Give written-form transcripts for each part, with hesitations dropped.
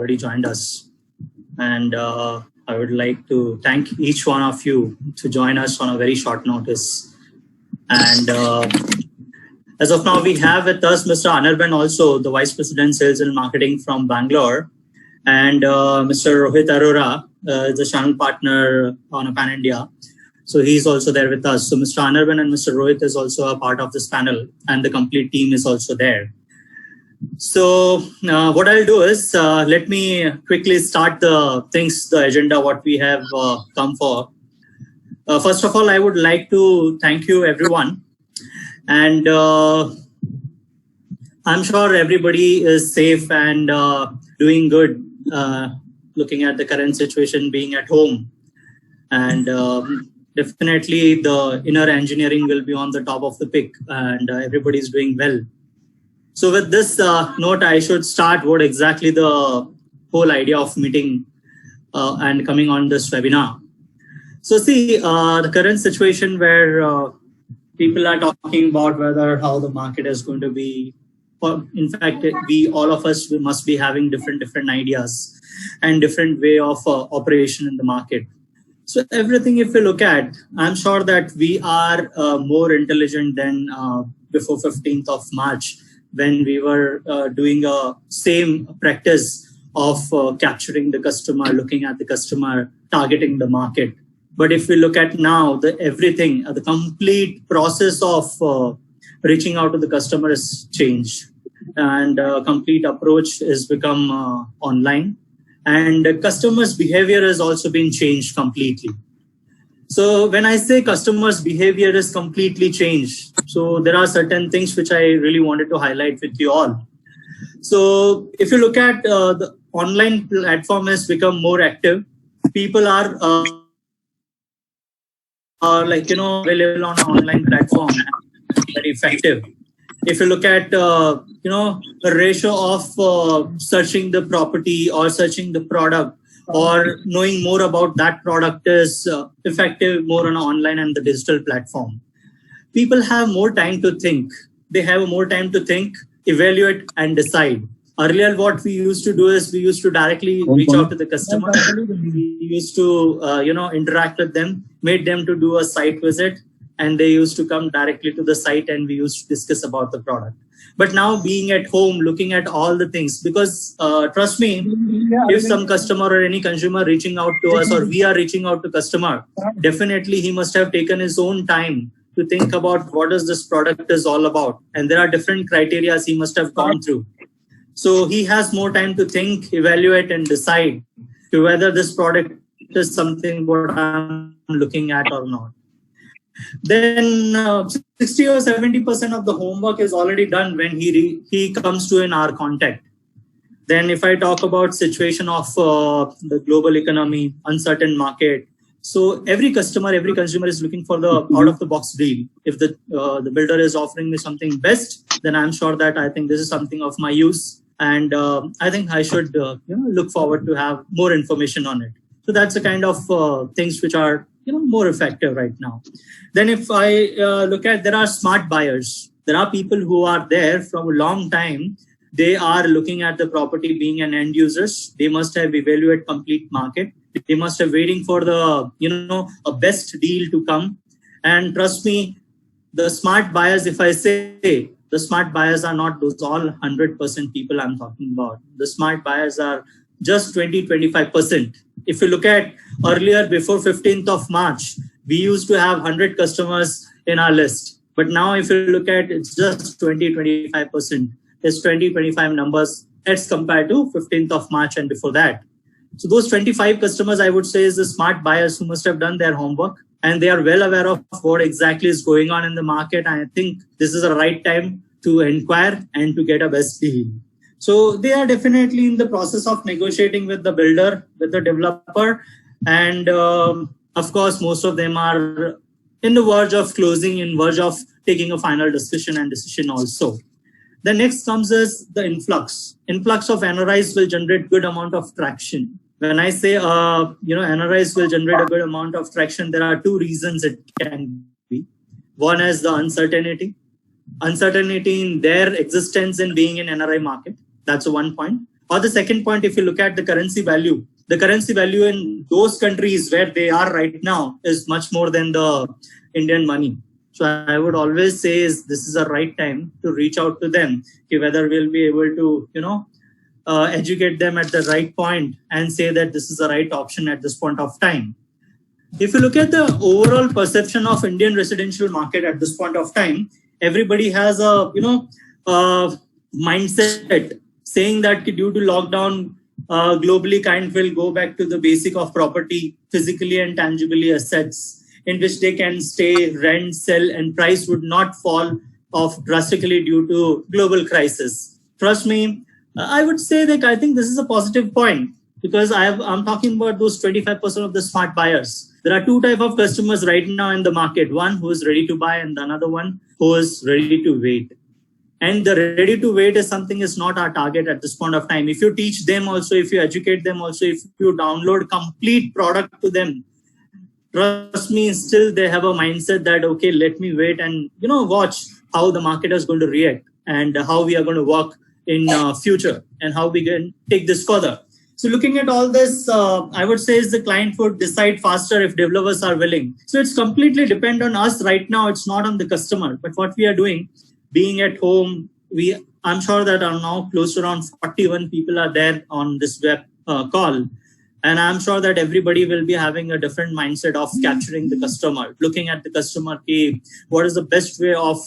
already joined us. And I would like to thank each one of you to join us on a very short notice. And as of now, we have with us Mr. Anirban also, the Vice President Sales and Marketing from Bangalore, and Mr. Rohit Arora, the channel partner on a Pan India. So he's also there with us. So Mr. Anirban and Mr. Rohit is also a part of this panel, and the complete team is also there. So what I'll do is, let me quickly start the agenda, what we have come for. First of all, I would like to thank you everyone. And I'm sure everybody is safe and doing good, looking at the current situation, being at home. And definitely the inner engineering will be on the top of the pick, and everybody's doing well. So with this note, I should start what exactly the whole idea of meeting and coming on this webinar. So see, the current situation where people are talking about how the market is going to be. In fact, all of us must be having different ideas and different way of operation in the market. So everything, if we look at, I'm sure that we are more intelligent than before 15th of March, when we were doing a same practice of capturing the customer, looking at the customer, targeting the market. But if we look at now, the complete process of reaching out to the customer has changed, and complete approach has become online, and customers' behavior has also been changed completely. So when I say customers' behavior is completely changed, so there are certain things which I really wanted to highlight with you all. So if you look at the online platform has become more active. People are available on an online platform, very effective. If you look at the ratio of searching the property or searching the product or knowing more about that product is effective more on online and the digital platform. People have more time to think. They have more time to think, evaluate, and decide. Earlier, what we used to do is we used to directly reach out to the customer. We used to interact with them, made them to do a site visit, and they used to come directly to the site, and we used to discuss about the product. But now, being at home, looking at all the things, because trust me, if some customer or any consumer reaching out to us, or we are reaching out to customer, definitely he must have taken his own time to think about what is this product is all about. And there are different criteria he must have gone through. So he has more time to think, evaluate, and decide to whether this product is something what I'm looking at or not. Then 60 or 70% of the homework is already done when he comes to our contact. Then if I talk about situation of the global economy, uncertain market, so every consumer is looking for the out-of-the-box deal. If the builder is offering me something best, then I'm sure that I think this is something of my use. And I think I should look forward to have more information on it. So that's the kind of things which are more effective right now. Then if I look at, there are smart buyers. There are people who are there from a long time. They are looking at the property being an end users. They must have evaluated complete market. They must have waiting for the a best deal to come. And trust me, the smart buyers, if I say, the smart buyers are not those all 100% people I'm talking about. The smart buyers are just 20-25%. If you look at earlier, before 15th of March, we used to have 100 customers in our list. But now if you look at, it's just 20-25%. It's 20-25 numbers as compared to 15th of March and before that. So those 25 customers, I would say, is the smart buyers who must have done their homework, and they are well aware of what exactly is going on in the market. And I think this is the right time to inquire and to get a best deal. So they are definitely in the process of negotiating with the builder, with the developer. And of course, most of them are in the verge of closing, in verge of taking a final decision also. The next comes is the influx. Influx of NRIs will generate good amount of traction. When I say, NRIs will generate a good amount of traction, there are two reasons it can be. One is the uncertainty in their existence in being in NRI market. That's one point. Or the second point, if you look at the currency value in those countries where they are right now is much more than the Indian money. So I would always say this is the right time to reach out to them, whether we'll be able to, educate them at the right point and say that this is the right option at this point of time. If you look at the overall perception of Indian residential market at this point of time, everybody has a mindset saying that due to lockdown, globally kind will go back to the basic of property, physically and tangibly assets, in which they can stay, rent, sell, and price would not fall off drastically due to global crisis. Trust me, I would say that I think this is a positive point, because I'm talking about those 25% of the smart buyers. There are two types of customers right now in the market. One who is ready to buy and the another one who is ready to wait. And the ready to wait is something is not our target at this point of time. If you teach them also, if you educate them also, if you download complete product to them, trust me, still they have a mindset that, okay, let me wait and, watch how the market is going to react and how we are going to work in future and how we can take this further. So looking at all this, I would say is the client would decide faster if developers are willing. So it's completely depend on us right now. It's not on the customer. But what we are doing, being at home, I'm sure that are now close to around 41 people are there on this web call. And I'm sure that everybody will be having a different mindset of capturing the customer, looking at the customer, what is the best way of,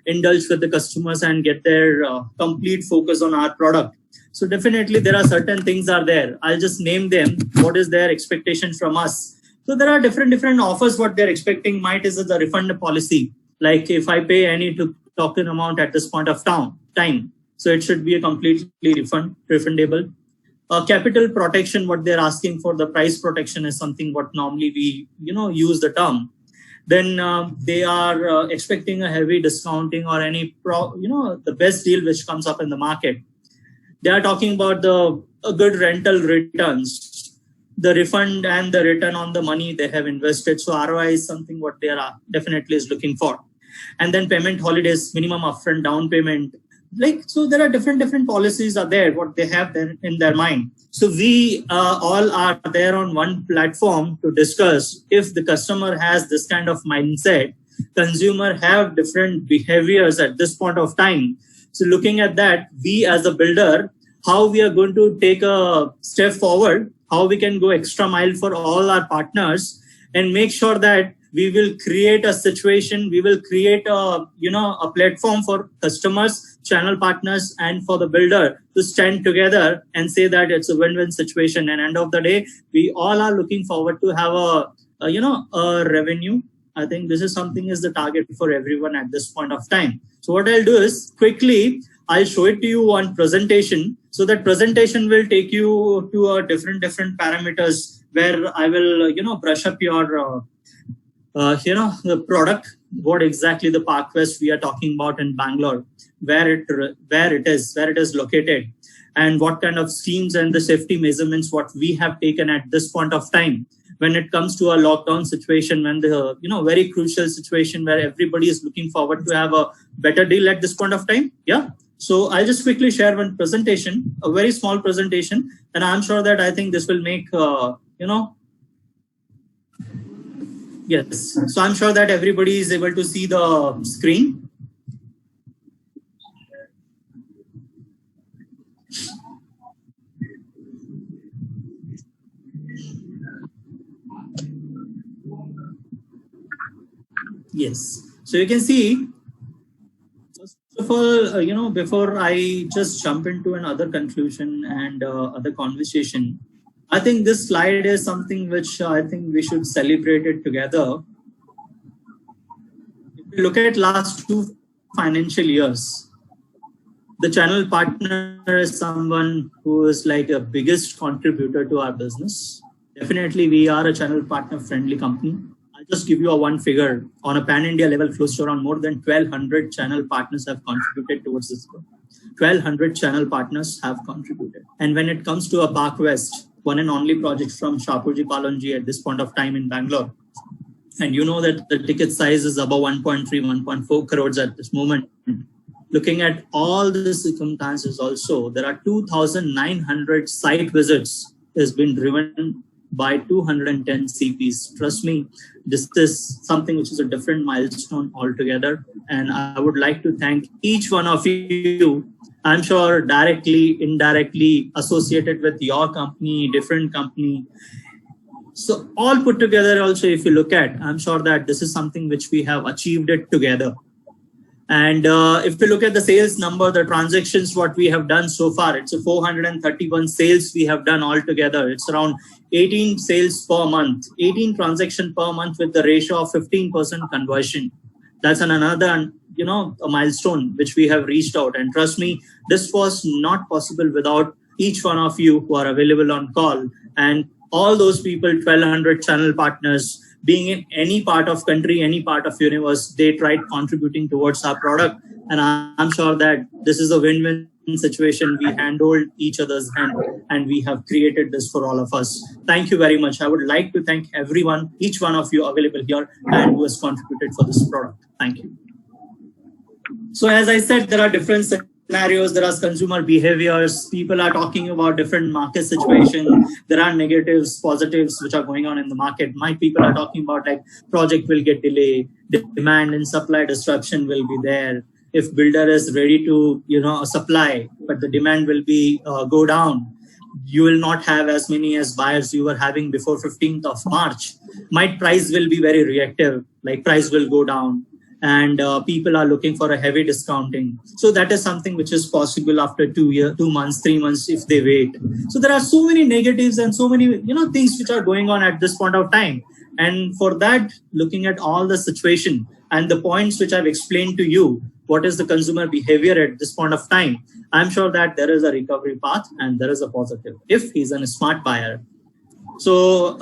indulge with the customers and get their complete focus on our product. So definitely there are certain things are there. I'll just name them. What is their expectation from us? So there are different offers. What they're expecting might is the refund policy. Like if I pay any token amount at this point of time, so it should be a completely refundable. Capital protection, what they're asking for, the price protection is something what normally we, use the term. Then they are expecting a heavy discounting or any, the best deal which comes up in the market. They are talking about the good rental returns, the refund and the return on the money they have invested. So ROI is something what they are definitely is looking for. And then payment holidays, minimum upfront down payment. So there are different policies are there, what they have there in their mind. So we all are there on one platform to discuss if the customer has this kind of mindset, consumer have different behaviors at this point of time. So looking at that, we as a builder, how we are going to take a step forward, how we can go extra mile for all our partners and make sure that we will create a situation, we will create a platform for customers, channel partners, and for the builder to stand together and say that it's a win-win situation. And end of the day, we all are looking forward to have a revenue. I think this is something is the target for everyone at this point of time. So what I'll do is quickly, I'll show it to you on presentation. So that presentation will take you to a different parameters where I will, brush up your the product, what exactly the Parkwest we are talking about in Bangalore, where it is located, and what kind of schemes and the safety measurements what we have taken at this point of time when it comes to a lockdown situation, when the very crucial situation where everybody is looking forward to have a better deal at this point of time. Yeah. So I'll just quickly share one presentation, a very small presentation, and I'm sure that I think this will make Yes. So I'm sure that everybody is able to see the screen. Yes. So you can see, first of all, before I just jump into another conclusion and other conversation, I think this slide is something which I think we should celebrate it together. If you look at last 2 financial years, the channel partner is someone who is like a biggest contributor to our business. Definitely, we are a channel partner friendly company. I'll just give you one figure. On a pan-India level, close to around more than 1,200 channel partners have contributed towards this growth. 1,200 channel partners have contributed. And when it comes to a Parkwest, one and only project from Shapoorji Pallonji at this point of time in Bangalore. And you know that the ticket size is above 1.3, 1.4 crores at this moment. looking at all the circumstances also, there are 2,900 site visits has been driven by 210 CPs. Trust me, this is something which is a different milestone altogether. And I would like to thank each one of you. I'm sure directly, indirectly associated with your company, different company. So all put together also, if you look at, I'm sure that this is something which we have achieved it together. And if we look at the sales number, the transactions, what we have done so far, it's a 431 sales we have done altogether. It's around 18 sales per month, 18 transaction per month with the ratio of 15% conversion. That's another, a milestone which we have reached out. And trust me, this was not possible without each one of you who are available on call. And all those people, 1,200 channel partners, being in any part of country, any part of universe, they tried contributing towards our product. And I'm sure that this is a win-win situation. We handled each other's hand and we have created this for all of us. Thank you very much. I would like to thank everyone, each one of you available here and who has contributed for this product. Thank you. So as I said, there are different scenarios, there are consumer behaviors, people are talking about different market situations, there are negatives, positives which are going on in the market. My people are talking about like project will get delayed, demand and supply disruption will be there. If builder is ready to supply, but the demand will be go down, you will not have as many as buyers you were having before 15th of March. My price will be very reactive, like price will go down. And people are looking for a heavy discounting. So that is something which is possible after 2 months, 3 months if they wait. So there are so many negatives and so many things which are going on at this point of time. And for that, looking at all the situation and the points which I've explained to you, what is the consumer behavior at this point of time, I'm sure that there is a recovery path and there is a positive if he's a smart buyer. So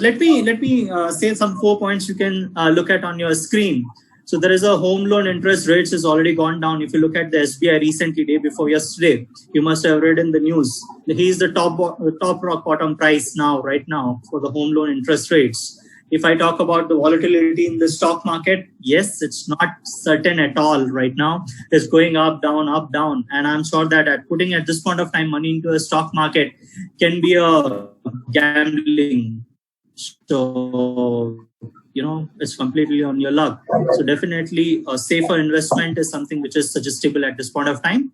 let me say some 4 points you can look at on your screen. So there is a home loan interest rates has already gone down. If you look at the SBI recently, day before yesterday, you must have read in the news. He is the top rock bottom price right now for the home loan interest rates. If I talk about the volatility in the stock market, yes, it's not certain at all right now. It's going up, down. And I'm sure that putting at this point of time money into a stock market can be a gambling. So it's completely on your luck. So definitely a safer investment is something which is suggestible at this point of time.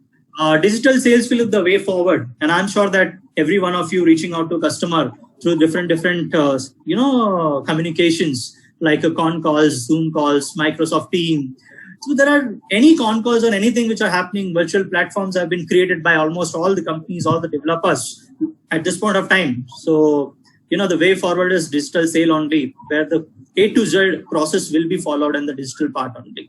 Digital sales will look the way forward. And I'm sure that every one of you reaching out to customer through different communications, like a con calls, Zoom calls, Microsoft Teams. So there are any con calls or anything which are happening. Virtual platforms have been created by almost all the companies, all the developers at this point of time. So, the way forward is digital sale only, where the A to Z process will be followed in the digital part only.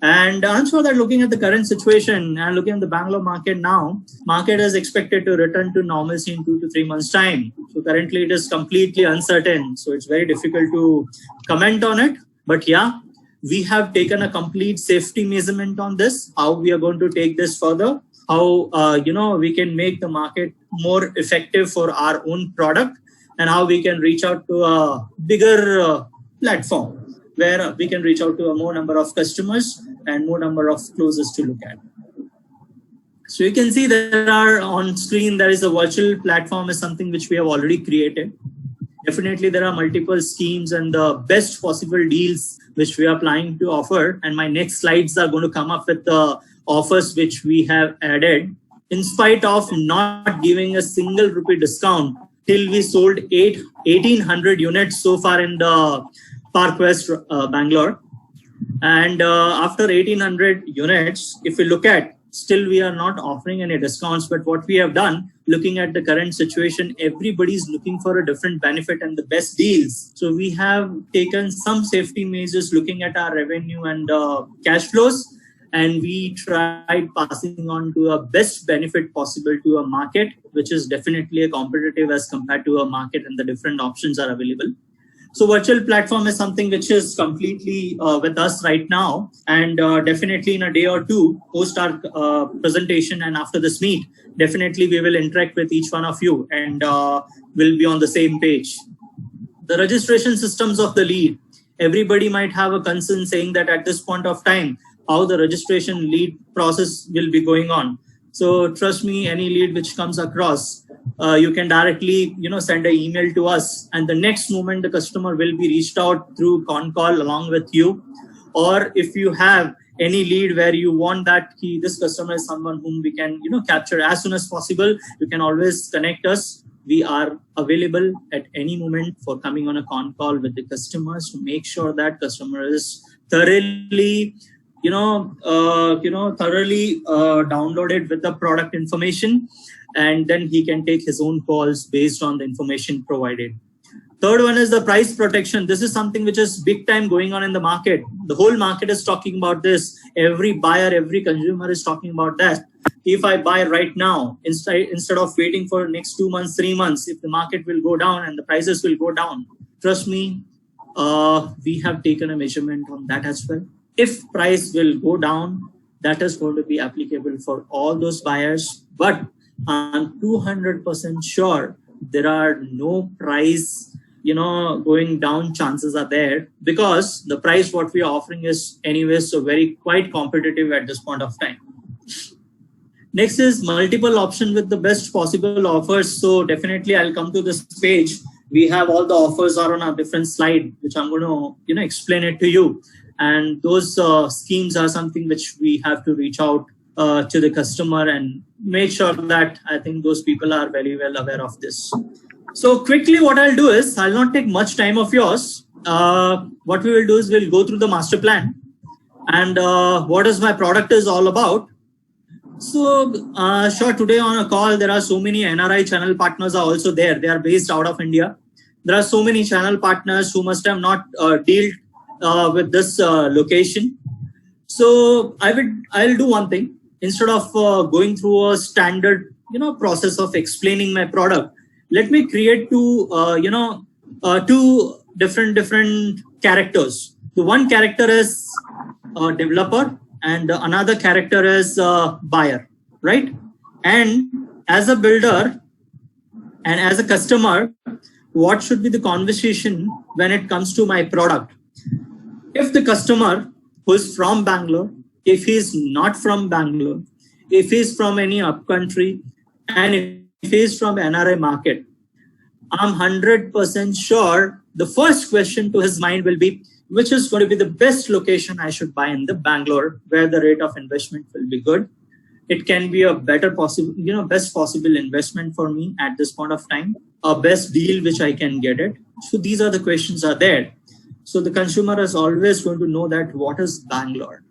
And I'm sure that looking at the current situation and looking at the Bangalore market now, market is expected to return to normalcy in 2 to 3 months' time. So currently it is completely uncertain. So it's very difficult to comment on it. But yeah, we have taken a complete safety measurement on this, how we are going to take this further, how, we can make the market more effective for our own product, and how we can reach out to a bigger platform where we can reach out to a more number of customers and more number of closes to look at. So you can see there are on screen, there is a virtual platform is something which we have already created. Definitely there are multiple schemes and the best possible deals which we are planning to offer. And my next slides are going to come up with the offers which we have added in spite of not giving a single rupee discount till we sold 1,800 units so far in the Parkwest, Bangalore. And after 1,800 units, if we look at, still we are not offering any discounts. But what we have done, looking at the current situation, everybody's looking for a different benefit and the best deals. So we have taken some safety measures looking at our revenue and cash flows. And we tried passing on to a best benefit possible to a market, which is definitely a competitive as compared to a market, and the different options are available. So virtual platform is something which is completely with us right now. And definitely in a day or two, post our presentation and after this meet, definitely we will interact with each one of you and will be on the same page. The registration systems of the lead. Everybody might have a concern saying that at this point of time, how the registration lead process will be going on. So trust me, any lead which comes across, you can directly, send an email to us, and the next moment the customer will be reached out through con call along with you. Or if you have any lead where you want that this customer is someone whom we can, capture as soon as possible, you can always connect us. We are available at any moment for coming on a con call with the customers to make sure that customer is thoroughly downloaded with the product information, and then he can take his own calls based on the information provided. Third one is the price protection. This is something which is big time going on in the market. The whole market is talking about this. Every buyer, every consumer is talking about that. If I buy right now, instead of waiting for next 2 months, 3 months, if the market will go down and the prices will go down, trust me, we have taken a measurement on that as well. If price will go down, that is going to be applicable for all those buyers. But I'm 200% sure there are no price, going down chances are there, because the price what we are offering is anyways so quite competitive at this point of time. Next is multiple option with the best possible offers. So definitely I'll come to this page. We have all the offers are on a different slide, which I'm going to, explain it to you. And those schemes are something which we have to reach out to the customer and make sure that I think those people are very well aware of this. So quickly what I'll do is, I'll not take much time of yours. What we will do is we'll go through the master plan and what is my product is all about. So sure, today on a call, there are so many NRI channel partners are also there. They are based out of India. There are so many channel partners who must have not dealt with this location. So I'll do one thing. Instead of going through a standard, process of explaining my product, let me create two different characters. The one character is developer and another character is buyer, right? And as a builder and as a customer, what should be the conversation when it comes to my product? If the customer who is from Bangalore, if he is not from Bangalore, if he is from any upcountry, and if he is from NRI market, I'm 100% sure the first question to his mind will be, which is going to be the best location I should buy in the Bangalore, where the rate of investment will be good. It can be a best possible investment for me at this point of time, a best deal which I can get it. So these are the questions are there. So the consumer is always going to know that what is Bangalore,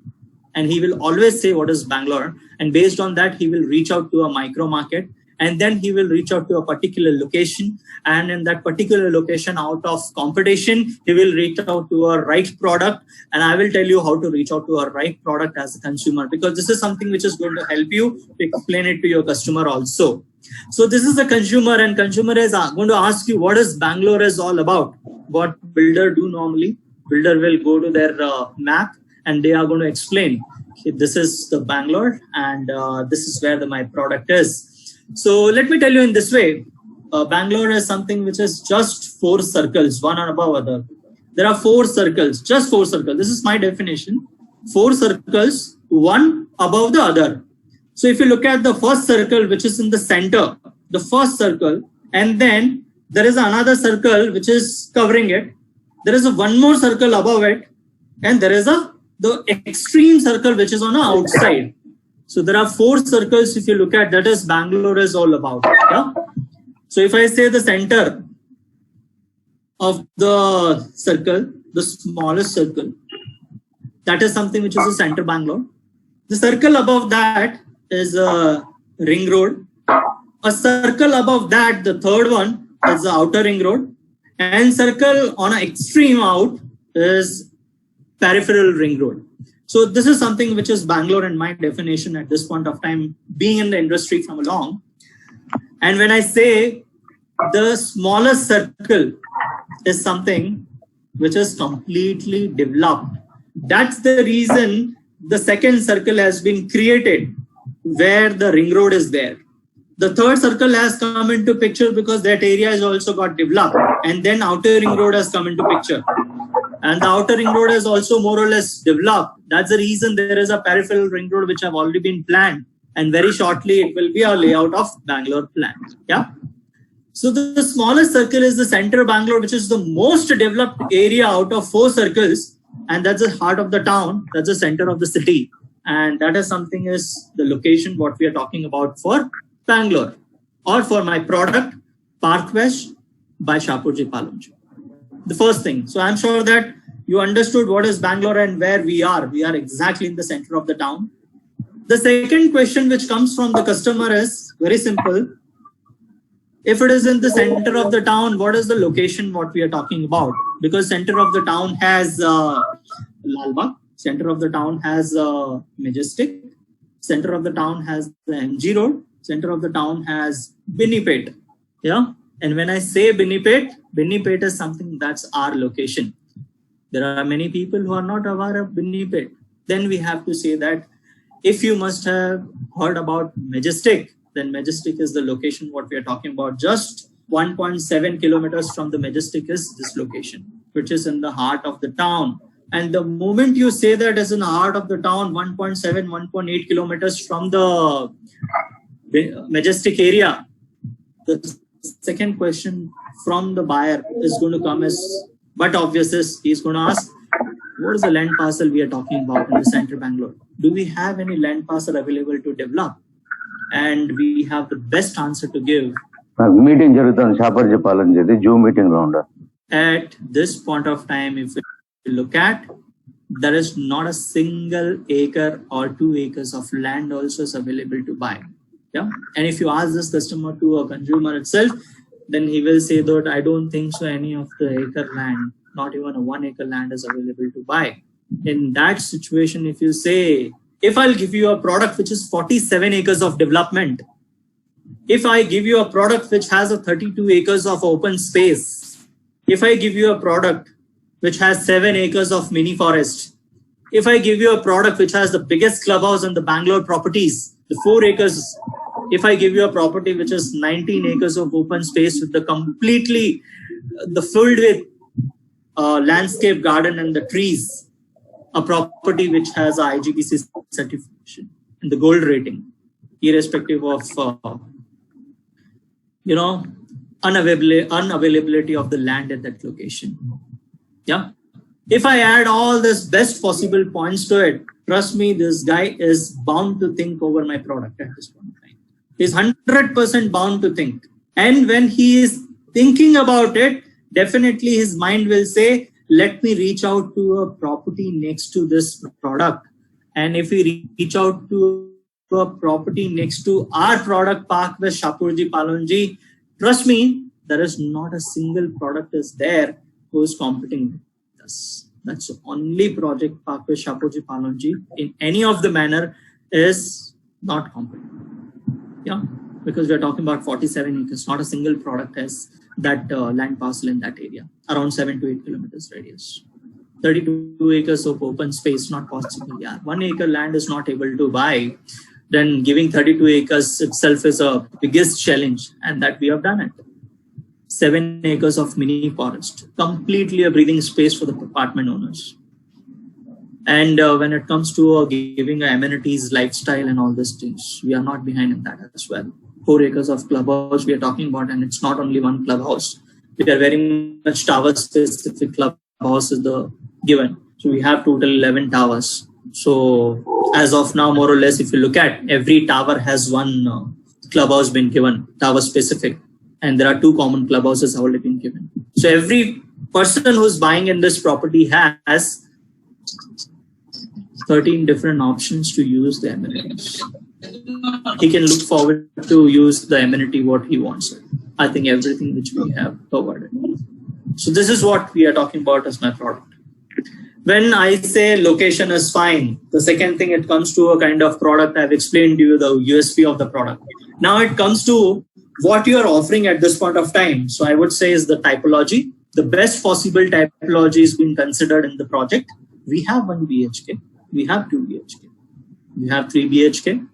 and he will always say what is Bangalore, and based on that he will reach out to a micro market, and then he will reach out to a particular location, and in that particular location, out of competition, he will reach out to a right product. And I will tell you how to reach out to a right product as a consumer, because this is something which is going to help you to explain it to your customer also. So this is the consumer, and consumer is going to ask you what is Bangalore is all about. What builder do normally? Builder will go to their map and they are going to explain, okay, this is the Bangalore and this is where my product is. So let me tell you in this way, Bangalore is something which is just 4 circles, one above other. There are 4 circles, just 4 circles. This is my definition. 4 circles, one above the other. So if you look at the first circle, which is in the center, the first circle, and then there is another circle which is covering it. There is one more circle above it, and there is the extreme circle which is on the outside. So there are 4 circles if you look at, that is Bangalore is all about. Yeah? So if I say the center of the circle, the smallest circle, that is something which is the center Bangalore. The circle above that is a ring road. A circle above that, the third one, is the outer ring road. And circle on an extreme out is peripheral ring road. So this is something which is Bangalore in my definition at this point of time, being in the industry from long. And when I say the smallest circle is something which is completely developed, that's the reason the second circle has been created where the ring road is there. The third circle has come into picture because that area has also got developed, and then outer ring road has come into picture. And the outer ring road is also more or less developed. That's the reason there is a peripheral ring road which have already been planned. And very shortly, it will be a layout of Bangalore plan. Yeah. So the smallest circle is the center Bangalore, which is the most developed area out of 4 circles. And that's the heart of the town. That's the center of the city. And that is something is the location what we are talking about for Bangalore. Or for my product, Parkwest by Shapoorji Pallonji. The first thing. So I'm sure that you understood what is Bangalore and where we are. We are exactly in the center of the town. The second question which comes from the customer is very simple. If it is in the center of the town, what is the location what we are talking about? Because center of the town has Lalbagh, center of the town has Majestic, center of the town has the MG Road, center of the town has Binnypet. Yeah. And when I say Binnypet is something that's our location. There are many people who are not aware of Binnypet. Then we have to say that if you must have heard about Majestic, then Majestic is the location what we are talking about. Just 1.7 kilometers from the Majestic is this location, which is in the heart of the town. And the moment you say that is in the heart of the town, 1.7, 1.8 kilometers from the Majestic area, the second question from the buyer is going to come as, but obvious is he's going to ask, what is the land parcel we are talking about in the center Bangalore? Do we have any land parcel available to develop? And we have the best answer to give. Meeting jarugutundi Shapoorji Pallonji Zoom meeting round. At this point of time, if you look at, there is not a single acre or 2 acres of land also is available to buy. Yeah. And if you ask this customer to a consumer itself, then he will say that I don't think so any of the acre land, not even a 1 acre land is available to buy. In that situation, if you say, if I'll give you a product which is 47 acres of development, if I give you a product which has a 32 acres of open space, if I give you a product which has 7 acres of mini forest, if I give you a product which has the biggest clubhouse in the Bangalore properties, the 4 acres, if I give you a property which is 19 acres of open space with the completely, filled with landscape garden and the trees, a property which has a IGBC certification and the gold rating, irrespective of, unavailability of the land at that location. Yeah. If I add all this best possible points to it, trust me, this guy is bound to think over my product at this point in time. He's 100% bound to think. And when he is thinking about it, definitely his mind will say, let me reach out to a property next to this product. And if we reach out to a property next to our product, Parkwest Shapoorji Pallonji, trust me, there is not a single product is there who is competing with us. That's the only project Parkwest Shapoorji Pallonji in any of the manner is not competent. Yeah, because we are talking about 47 acres, not a single product has that land parcel in that area, around 7 to 8 kilometers radius. 32 acres of open space, not possible. Yeah, 1 acre land is not able to buy. Then giving 32 acres itself is a biggest challenge, and that we have done it. 7 acres of mini forest, completely a breathing space for the apartment owners. And when it comes to giving amenities, lifestyle and all these things, we are not behind in that as well. 4 acres of clubhouse we are talking about, and it's not only one clubhouse. We are very much tower specific clubhouse is the given. So we have total 11 towers. So as of now, more or less, if you look at every tower has one clubhouse been given, tower specific. And there are 2 common clubhouses already been given. So every person who's buying in this property has 13 different options to use the amenities. He can look forward to use the amenity what he wants. I think everything which we have covered. So this is what we are talking about as my product. When I say location is fine, the second thing it comes to a kind of product I've explained to you the USP of the product. Now it comes to what you are offering at this point of time. So I would say is the typology. The best possible typology is being considered in the project. We have 1 BHK. We have 2 BHK. We have 3 BHK.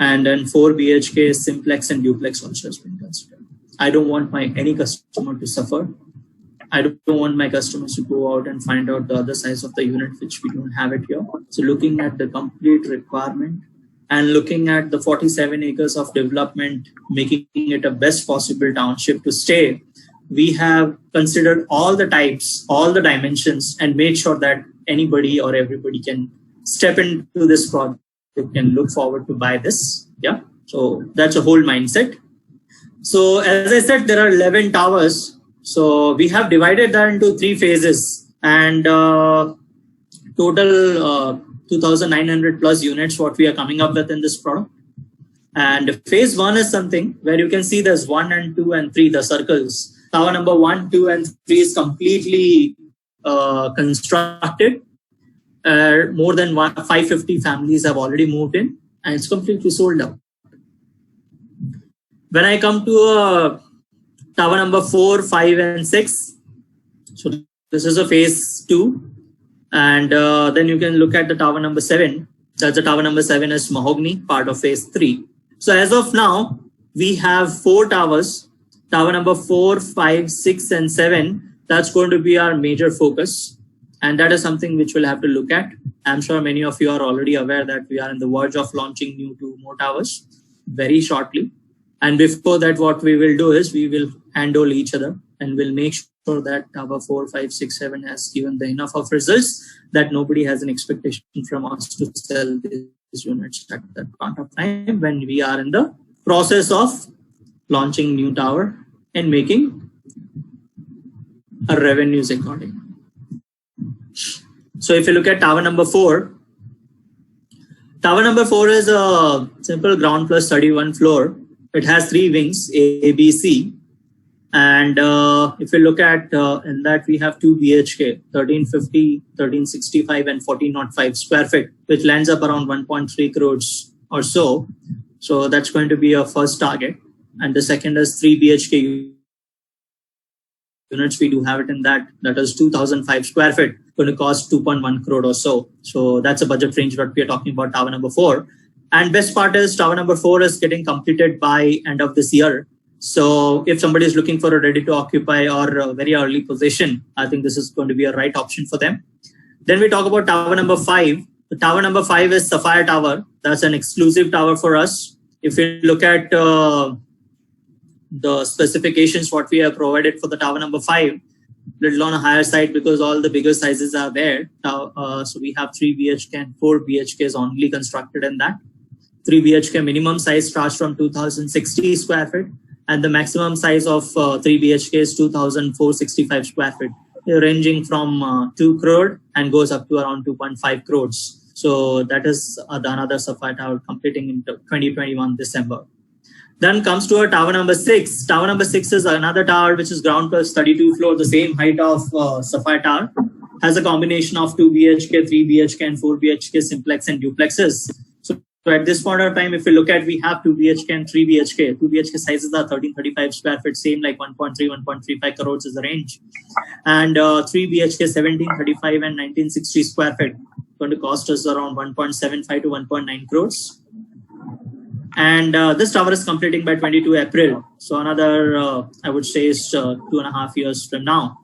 And then 4 BHK simplex and duplex also has been considered. I don't want any customer to suffer. I don't want my customers to go out and find out the other size of the unit, which we don't have it here. So looking at the complete requirement and looking at the 47 acres of development, making it a best possible township to stay, we have considered all the types, all the dimensions, and made sure that anybody or everybody can step into this project, can look forward to buy this. Yeah. So that's a whole mindset. So as I said, there are 11 towers. So we have divided that into 3 phases, and total 2,900 plus units what we are coming up with in this product. And phase 1 is something where you can see there's 1 and 2 and 3, the circles. Tower number 1, 2 and 3 is completely constructed. More than 550 families have already moved in, and it's completely sold out. When I come to tower number 4, 5 and 6, so this is a phase 2. And then you can look at the tower number 7. That's the tower number 7 is Mahogany, part of phase 3. So as of now, we have 4 towers. Tower number 4, 5, 6 and 7. That's going to be our major focus. And that is something which we'll have to look at. I'm sure many of you are already aware that we are in the verge of launching 2 more towers very shortly. And before that, what we will do is we will handle each other and we'll make sure that tower 4, 5, 6, 7 has given the enough of results that nobody has an expectation from us to sell these units at that point of time when we are in the process of launching new tower and making our revenues according. So if you look at tower number 4, tower number 4 is a simple ground plus 31 floor. It has 3 wings, A, B, C. And if you look at in that, we have 2 BHK, 1350, 1365 and 1405 square feet, which lands up around 1.3 crores or so. So that's going to be our first target. And the second is 3 BHK units. We do have it in that. That is 2005 square feet, going to cost 2.1 crore or so. So that's a budget range that we are talking about tower number 4. And best part is tower number 4 is getting completed by end of this year. So if somebody is looking for a ready to occupy or a very early position, I think this is going to be a right option for them. Then we talk about tower number 5. The tower number 5 is Sapphire Tower. That's an exclusive tower for us. If you look at the specifications, what we have provided for the tower number 5, little on a higher side because all the bigger sizes are there. So we have 3 BHK and 4 BHKs only constructed in that. 3 BHK minimum size starts from 2060 square feet. And the maximum size of 3 BHK is 2,465 square feet, ranging from 2 crore and goes up to around 2.5 crores. So that is another Sapphire Tower completing in 2021 December. Then comes to our tower number 6. Tower number 6 is another tower which is ground plus 32 floor, the same height of Sapphire Tower. Has a combination of 2 BHK, 3 BHK and 4 BHK simplex and duplexes. So at this point of time, if you look at, we have 2 BHK and 3 BHK. 2 BHK sizes are 1335 square feet, same like 1.3, 1.35 crores is the range. And 3 BHK, 1735 and 1960 square feet, going to cost us around 1.75 to 1.9 crores. And this tower is completing by 22 April. So another, I would say, is 2.5 years from now.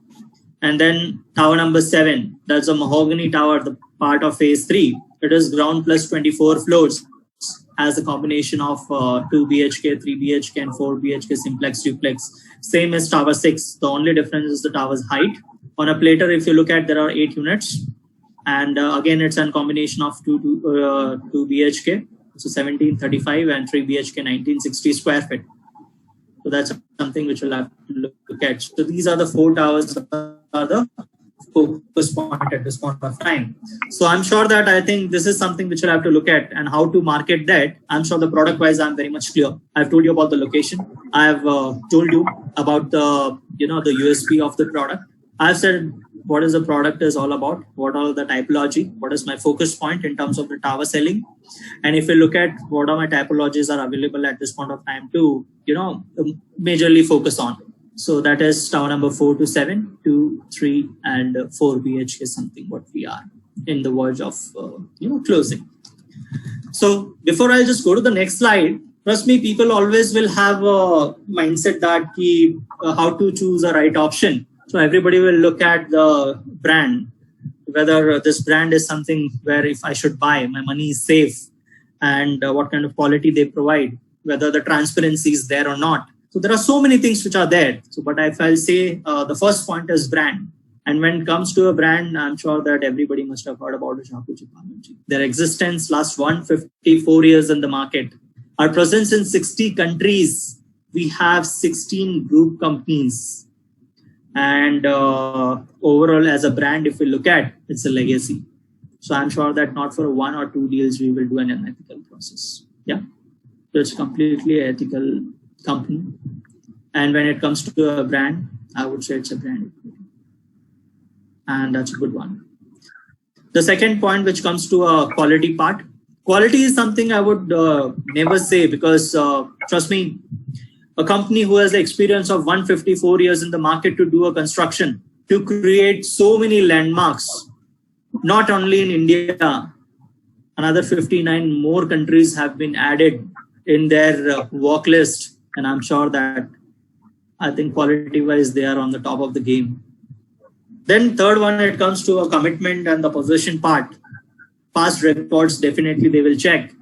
And then tower number 7, that's a Mahogany Tower, the part of phase 3. It is ground plus 24 floors. Has a combination of 2 BHK, 3 BHK and 4 BHK simplex duplex. Same as tower 6. The only difference is the tower's height. On a plater, if you look at, there are 8 units. And again, it's a combination of 2 BHK, so 1735 and 3 BHK 1960 square feet. So that's something which we'll have to look at. So these are the 4 towers that are the focus point at this point of time. So I'm sure that I think this is something which we'll have to look at and how to market that. I'm sure the product wise, I'm very much clear. I've told you about the location. I've told you about the USP of the product. I've said what is the product is all about, what are the typology, what is my focus point in terms of the tower selling. And if you look at what are my typologies are available at this point of time to, majorly focus on. So that is tower number 4 to 7, 2, 3, and 4 BHK is something what we are in the verge of, closing. So before I just go to the next slide, trust me, people always will have a mindset that how to choose a right option. So everybody will look at the brand, whether this brand is something where if I should buy, my money is safe, and what kind of quality they provide, whether the transparency is there or not. So there are so many things which are there. So, but if I'll say the first point is brand. And when it comes to a brand, I'm sure that everybody must have heard about the Shapoorji Pallonji. Their existence lasts 154 years in the market. Our presence in 60 countries. We have 16 group companies. And overall, as a brand, if we look at, it's a legacy. So I'm sure that not for 1 or 2 deals, we will do an unethical process. Yeah. So it's completely ethical company. And when it comes to a brand, I would say it's a brand equity. And that's a good one. The second point, which comes to a quality part. Quality is something I would never say because, trust me, a company who has the experience of 154 years in the market to do a construction, to create so many landmarks, not only in India, another 59 more countries have been added in their work list. And I'm sure that I think quality-wise, they are on the top of the game. Then third one, it comes to a commitment and the possession part. Past records, definitely they will check.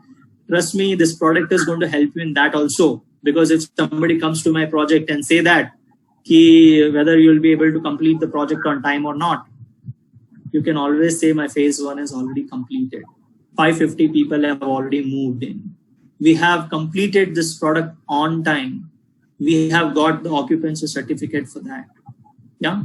Trust me, this product is going to help you in that also. Because if somebody comes to my project and say that, whether you'll be able to complete the project on time or not, you can always say my phase 1 is already completed. 550 people have already moved in. We have completed this product on time. We have got the occupancy certificate for that. Yeah.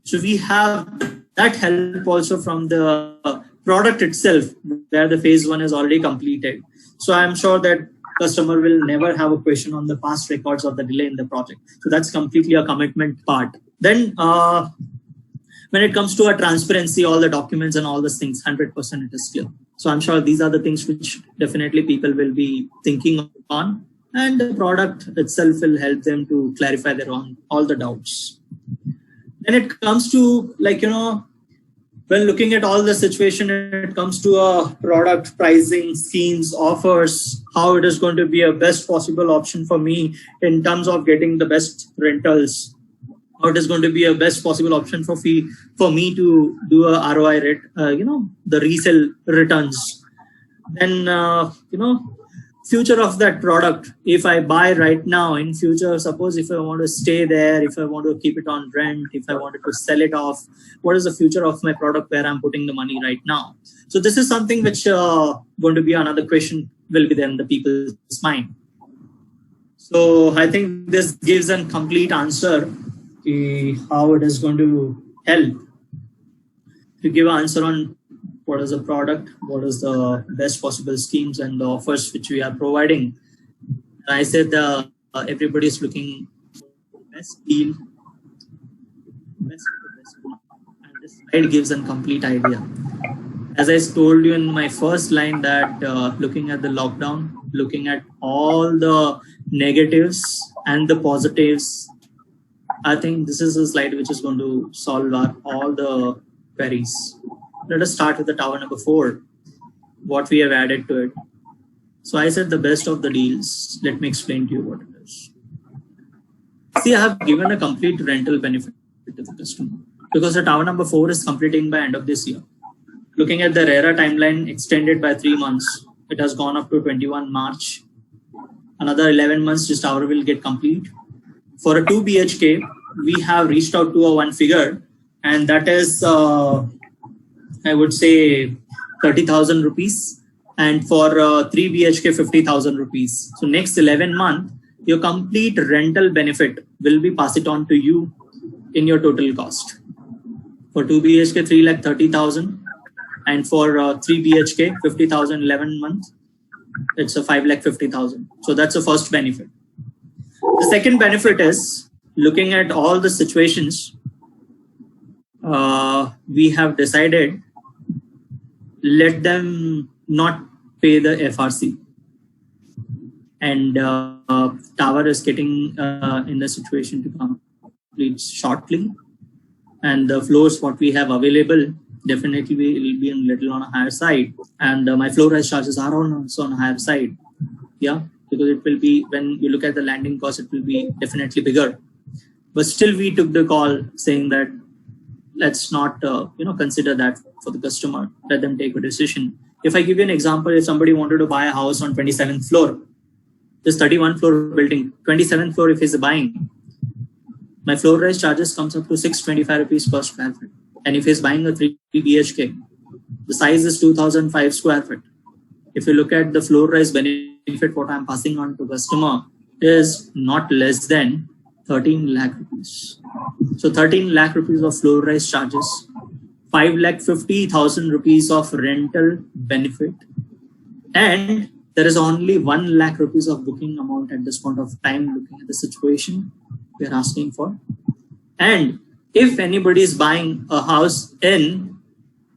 So we have that help also from the product itself, where the phase 1 is already completed. So I'm sure that customer will never have a question on the past records or the delay in the project. So that's completely a commitment part. Then when it comes to a transparency, all the documents and all those things, 100% it is clear. So I'm sure these are the things which definitely people will be thinking on, and the product itself will help them to clarify their own all the doubts. Then it comes to when looking at all the situation, it comes to a product pricing, schemes, offers, how it is going to be a best possible option for me in terms of getting the best rentals, how it is going to be a best possible option for me to do a ROI rate, the resale returns. Then, future of that product. If I buy right now, in future, suppose if I want to stay there, if I want to keep it on rent, if I wanted to sell it off, what is the future of my product where I'm putting the money right now? So this is something which going to be another question will be there in the people's mind. So I think this gives a complete answer to how it is going to help to give an answer on what is the product, what is the best possible schemes and the offers which we are providing. And I said everybody is looking for the best deal, best deal. And this slide gives a complete idea. As I told you in my first line that looking at the lockdown, looking at all the negatives and the positives, I think this is a slide which is going to solve all the queries. Let us start with the tower number 4, what we have added to it. So I said the best of the deals. Let me explain to you what it is. See, I have given a complete rental benefit to the customer because the tower number 4 is completing by end of this year. Looking at the RERA timeline extended by 3 months, it has gone up to 21 March. Another 11 months, this tower will get complete. For a 2 BHK, we have reached out to a one figure, and that is I would say 30,000 rupees, and for 3 BHK 50,000 rupees. So next 11 months, your complete rental benefit will be passed on to you in your total cost. For 2 BHK 3,30,000, and for 3 BHK 50,000 11 months, it's a 5,50,000. So that's the first benefit. The second benefit is looking at all the situations. We have decided let them not pay the FRC, and tower is getting in the situation to complete shortly, and the floors what we have available definitely will be a little on a higher side, and my floor rise charges are also on a higher side. Yeah, because it will be, when you look at the landing cost, it will be definitely bigger. but still we took the call saying that let's not consider that for the customer, let them take a decision. If I give you an example, if somebody wanted to buy a house on 27th floor, this 31 floor building, 27th floor if he's buying, my floor rise charges comes up to 625 rupees per square feet. And if he's buying a 3 BHK, the size is 2005 square feet. If you look at the floor rise benefit, what I'm passing on to customer is not less than 13 lakh rupees. So 13 lakh rupees of floor rise charges, 5,50,000 rupees of rental benefit, and there is only 1 lakh rupees of booking amount at this point of time, looking at the situation we are asking for. And if anybody is buying a house in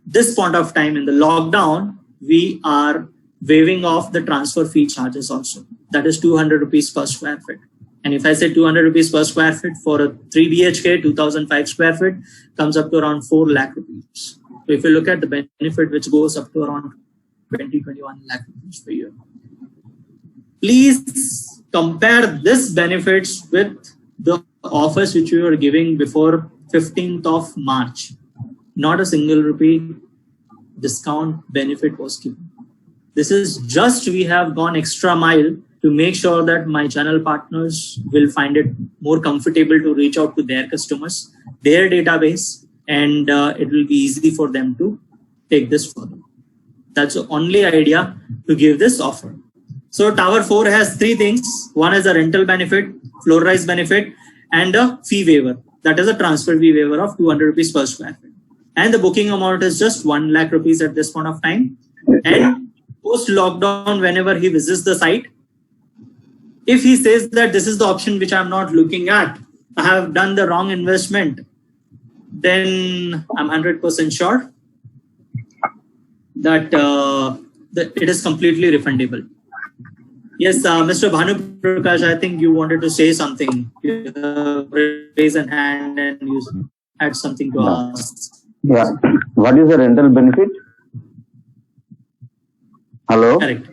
this point of time in the lockdown, we are waiving off the transfer fee charges also. That is 200 rupees per square feet. And if I say 200 rupees per square feet for a 3 BHK, 2005 square feet, comes up to around 4 lakh rupees. So if you look at the benefit, which goes up to around 21 lakh rupees per year. Please compare this benefits with the offers which we were giving before 15th of March. Not a single rupee discount benefit was given. This is just we have gone extra mile to make sure that my channel partners will find it more comfortable to reach out to their customers, their database, and it will be easy for them to take this further. That's the only idea to give this offer. So Tower 4 has 3 things. One is a rental benefit, floor rise benefit, and a fee waiver. That is a transfer fee waiver of 200 rupees per square feet. And the booking amount is just 1 lakh rupees at this point of time. And post lockdown, whenever he visits the site, if he says that this is the option which I'm not looking at, I have done the wrong investment, then I'm 100% sure that, that it is completely refundable. Yes, Mr. Bhanu Prakash, I think you wanted to say something. You raise a hand and you had something to ask. Yeah. What is the rental benefit? Hello? Correct.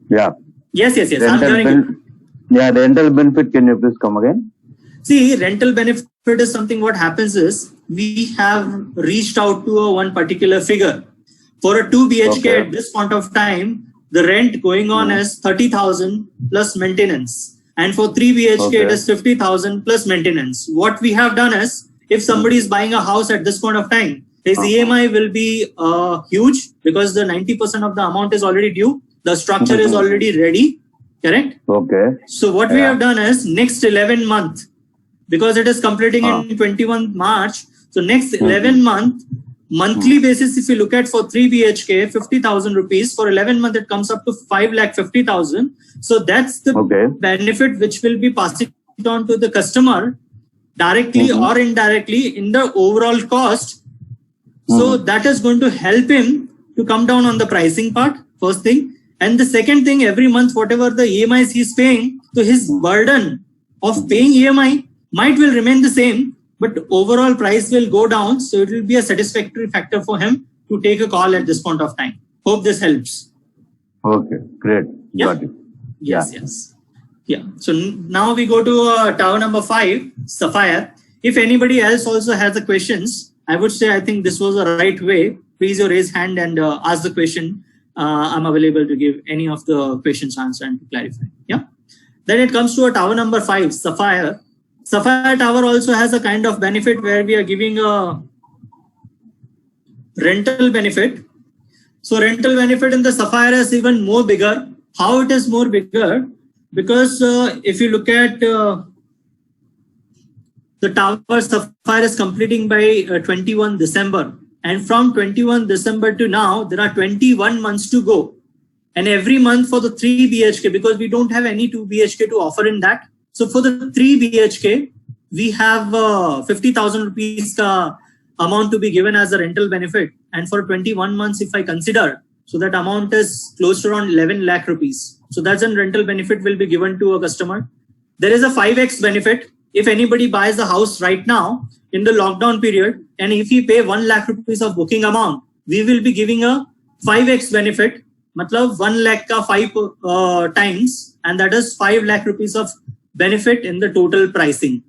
Yeah. Yes. I'm hearing you. Yeah, rental benefit, can you please come again? See, rental benefit is something what happens is we have reached out to a one particular figure. For a 2 BHK at this point of time, the rent going on is 30,000 plus maintenance. And for 3 BHK, it is 50,000 plus maintenance. What we have done is, if somebody is buying a house at this point of time, his EMI will be huge because the 90% of the amount is already due. The structure is already ready. Correct? Okay. So what we have done is next 11 month, because it is completing in 21 March. So next 11 month, monthly basis, if you look at for 3 BHK, 50,000 rupees. For 11 month, it comes up to 5,50,000. So that's the benefit which will be passed on to the customer directly or indirectly in the overall cost. So that is going to help him to come down on the pricing part, first thing. And the second thing, every month, whatever the EMIs he's paying, so his burden of paying EMI might will remain the same, but overall price will go down. So it will be a satisfactory factor for him to take a call at this point of time. Hope this helps. Okay, great. Yeah. Got it. Yes. Yeah. So now we go to tower number 5, Sapphire. If anybody else also has the questions, I would say I think this was the right way. Please raise hand and ask the question. I'm available to give any of the questions answer and to clarify. Yeah. Then it comes to a tower number 5, Sapphire. Sapphire Tower also has a kind of benefit where we are giving a rental benefit. So rental benefit in the Sapphire is even more bigger. How it is more bigger? Because if you look at the tower, Sapphire is completing by 21 December. And from 21 December to now, there are 21 months to go. And every month for the 3 BHK, because we don't have any 2 BHK to offer in that. So for the 3 BHK, we have 50,000 rupees amount to be given as a rental benefit. And for 21 months, if I consider, so that amount is close to around 11 lakh rupees. So that's a rental benefit will be given to a customer. There is a 5x benefit. If anybody buys a house right now in the lockdown period, and if he pay 1 lakh rupees of booking amount, we will be giving a 5x benefit. Matlab 1 lakh ka 5 times, and that is 5 lakh rupees of benefit in the total pricing.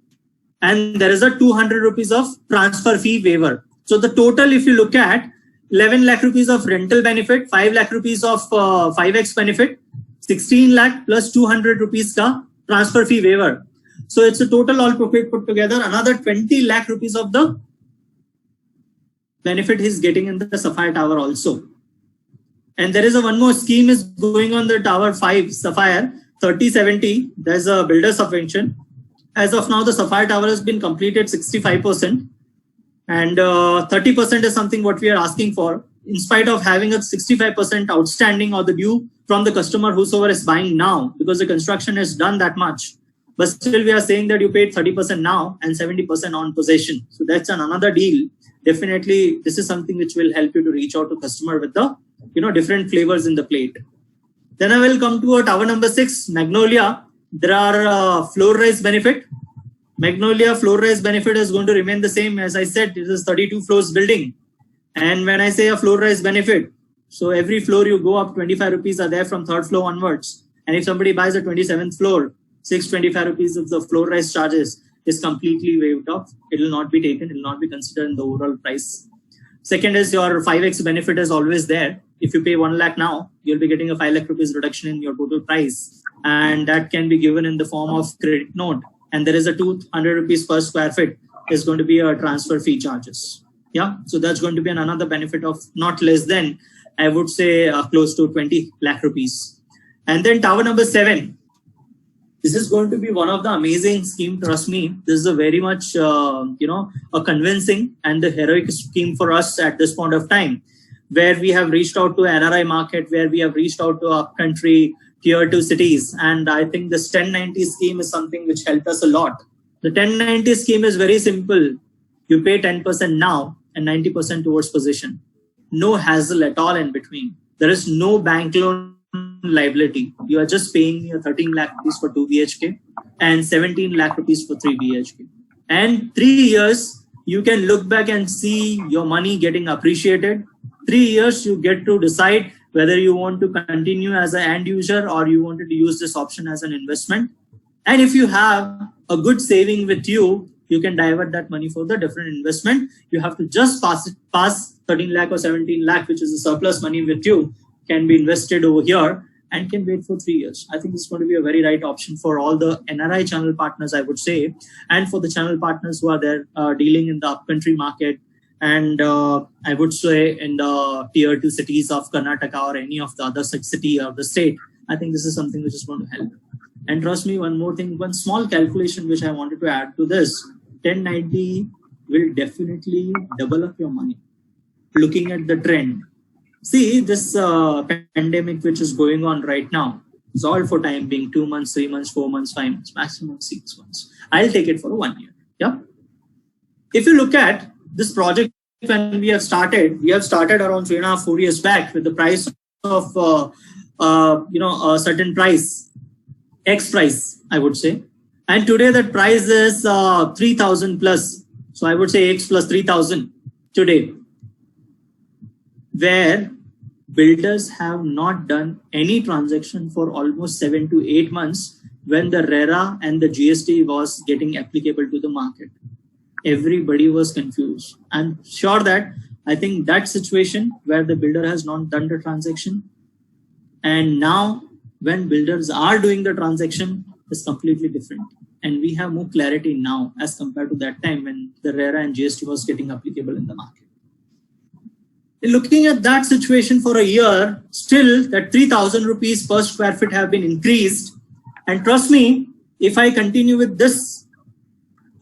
and there is a 200 rupees of transfer fee waiver. So the total, if you look at 11 lakh rupees of rental benefit, 5 lakh rupees of 5x benefit, 16 lakh plus 200 rupees ka transfer fee waiver. So it's a total all put together, another 20 lakh rupees of the benefit he's getting in the Sapphire Tower also. And there is a one more scheme is going on the Tower 5 Sapphire 3070. There's a builder subvention. As of now, the Sapphire Tower has been completed 65%, and 30% is something what we are asking for. In spite of having a 65% outstanding or the due from the customer whosoever is buying now, because the construction is done that much. But still we are saying that you paid 30% now and 70% on possession. So that's another deal. Definitely, this is something which will help you to reach out to customer with the different flavors in the plate. Then I will come to a tower number 6, Magnolia. There are floor rise benefit. Magnolia floor rise benefit is going to remain the same. As I said, this is 32 floors building. And when I say a floor rise benefit, so every floor you go up 25 rupees are there from 3rd floor onwards. And if somebody buys a 27th floor, 625 rupees of the floor rise charges is completely waived off. It will not be taken. It will not be considered in the overall price. Second is your 5x benefit is always there. If you pay 1 lakh now, you'll be getting a 5 lakh rupees reduction in your total price. And that can be given in the form of credit note. And there is a 200 rupees per square feet is going to be a transfer fee charges. Yeah. So that's going to be another benefit of not less than, I would say, close to 20 lakh rupees. And then tower number 7. This is going to be one of the amazing scheme. Trust me, this is a very much, a convincing and the heroic scheme for us at this point of time, where we have reached out to NRI market, where we have reached out to our country, tier 2 cities. And I think this 1090 scheme is something which helped us a lot. The 1090 scheme is very simple. You pay 10% now and 90% towards possession. No hassle at all in between. There is no bank loan liability. You are just paying me 13 lakh rupees for 2 BHK and 17 lakh rupees for 3 BHK. And 3 years, you can look back and see your money getting appreciated. 3 years, you get to decide whether you want to continue as an end user or you wanted to use this option as an investment. And if you have a good saving with you, you can divert that money for the different investment. You have to just pass 13 lakh or 17 lakh, which is the surplus money with you, can be invested over here and can wait for 3 years. I think it's going to be a very right option for all the NRI channel partners, I would say, and for the channel partners who are there dealing in the upcountry market. And I would say in the tier 2 cities of Karnataka or any of the other such city of the state, I think this is something which is going to help. And trust me, one more thing, one small calculation which I wanted to add to this, 1090 will definitely double up your money. Looking at the trend. See, this pandemic which is going on right now is all for time being 2 months, 3 months, 4 months, 5 months, maximum 6 months. I'll take it for 1 year. Yeah. If you look at this project, when we have started around 3.5, 4 years back with the price of a certain price, X price, I would say. And today that price is 3,000 plus. So I would say X plus 3,000 today, where builders have not done any transaction for almost 7 to 8 months when the RERA and the GST was getting applicable to the market. Everybody was confused. I'm sure that I think that situation where the builder has not done the transaction, and now when builders are doing the transaction is completely different. And we have more clarity now as compared to that time when the RERA and GST was getting applicable in the market. Looking at that situation for a year, still that 3,000 rupees per square feet have been increased. And trust me, if I continue with this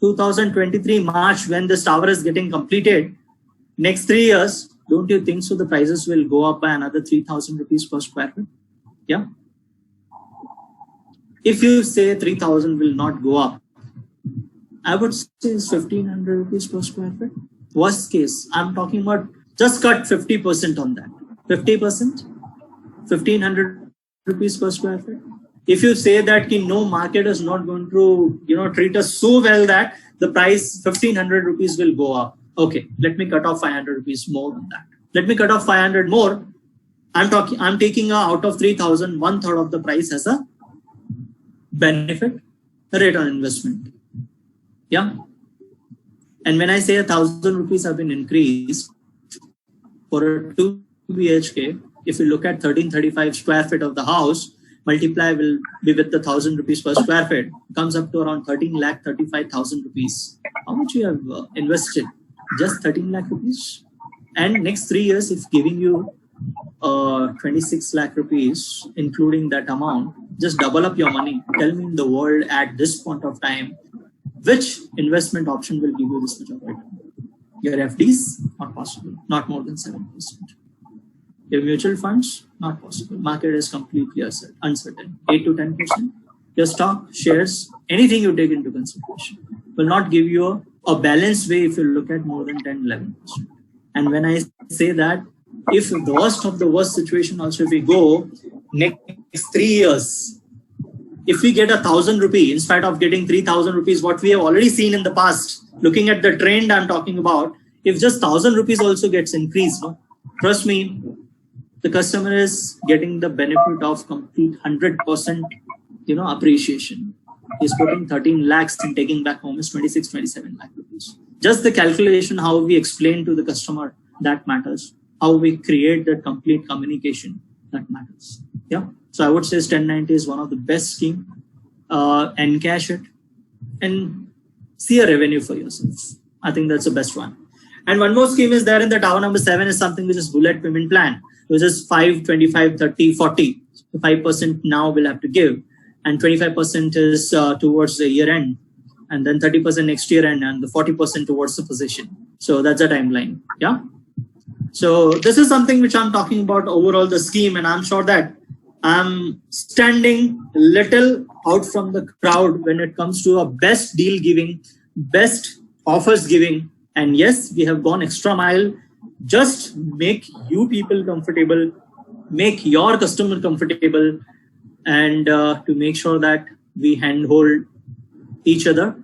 2023 March when this tower is getting completed, next 3 years, don't you think so the prices will go up by another 3,000 rupees per square feet? Yeah. If you say 3,000 will not go up, I would say it's 1,500 rupees per square feet. Worst case, I'm talking about just cut 50% on that. 50%, 1,500 rupees per square feet. If you say that no market is not going to treat us so well that the price 1,500 rupees will go up. Okay, let me cut off 500 rupees more on that. Let me cut off 500 more. I'm taking out of 3,000, 1/3 of the price as a benefit, rate on investment. Yeah. And when I say 1,000 rupees have been increased for a 2 BHK, if you look at 1335 square feet of the house, multiply will be with the 1,000 rupees per square feet, comes up to around 13,35,000 rupees. How much you have invested? Just 13 lakh rupees. And next 3 years, if giving you 26 lakh rupees, including that amount, just double up your money. Tell me in the world at this point of time, which investment option will give you this much of return? Your FDs, not possible, not more than 7%. Your mutual funds, not possible. Market is completely uncertain, 8 to 10%. Your stock, shares, anything you take into consideration will not give you a balanced way if you look at more than 10, 11%. And when I say that, if the worst of the worst situation also, if we go next 3 years, if we get 1,000 rupees in spite of getting 3,000 rupees, what we have already seen in the past, looking at the trend I'm talking about, if just 1,000 rupees also gets increased, no? Trust me, the customer is getting the benefit of complete 100%, appreciation. He's putting 13 lakhs and taking back home is 26, 27 lakh rupees. Just the calculation, how we explain to the customer, that matters. How we create that complete communication, that matters. Yeah. So I would say 1090 is one of the best scheme. Encash it and see a revenue for yourself. I think that's the best one. And one more scheme is there in the tower number 7 is something which is bullet payment plan, which is 5, 25, 30, 40. So 5% now we'll have to give, and 25% is towards the year end, and then 30% next year end, and the 40% towards the position. So that's a timeline. Yeah. So this is something which I'm talking about overall the scheme, and I'm sure that I'm standing a little out from the crowd when it comes to a best deal giving, best offers giving. And yes, we have gone extra mile. Just make you people comfortable, make your customer comfortable, and to make sure that we handhold each other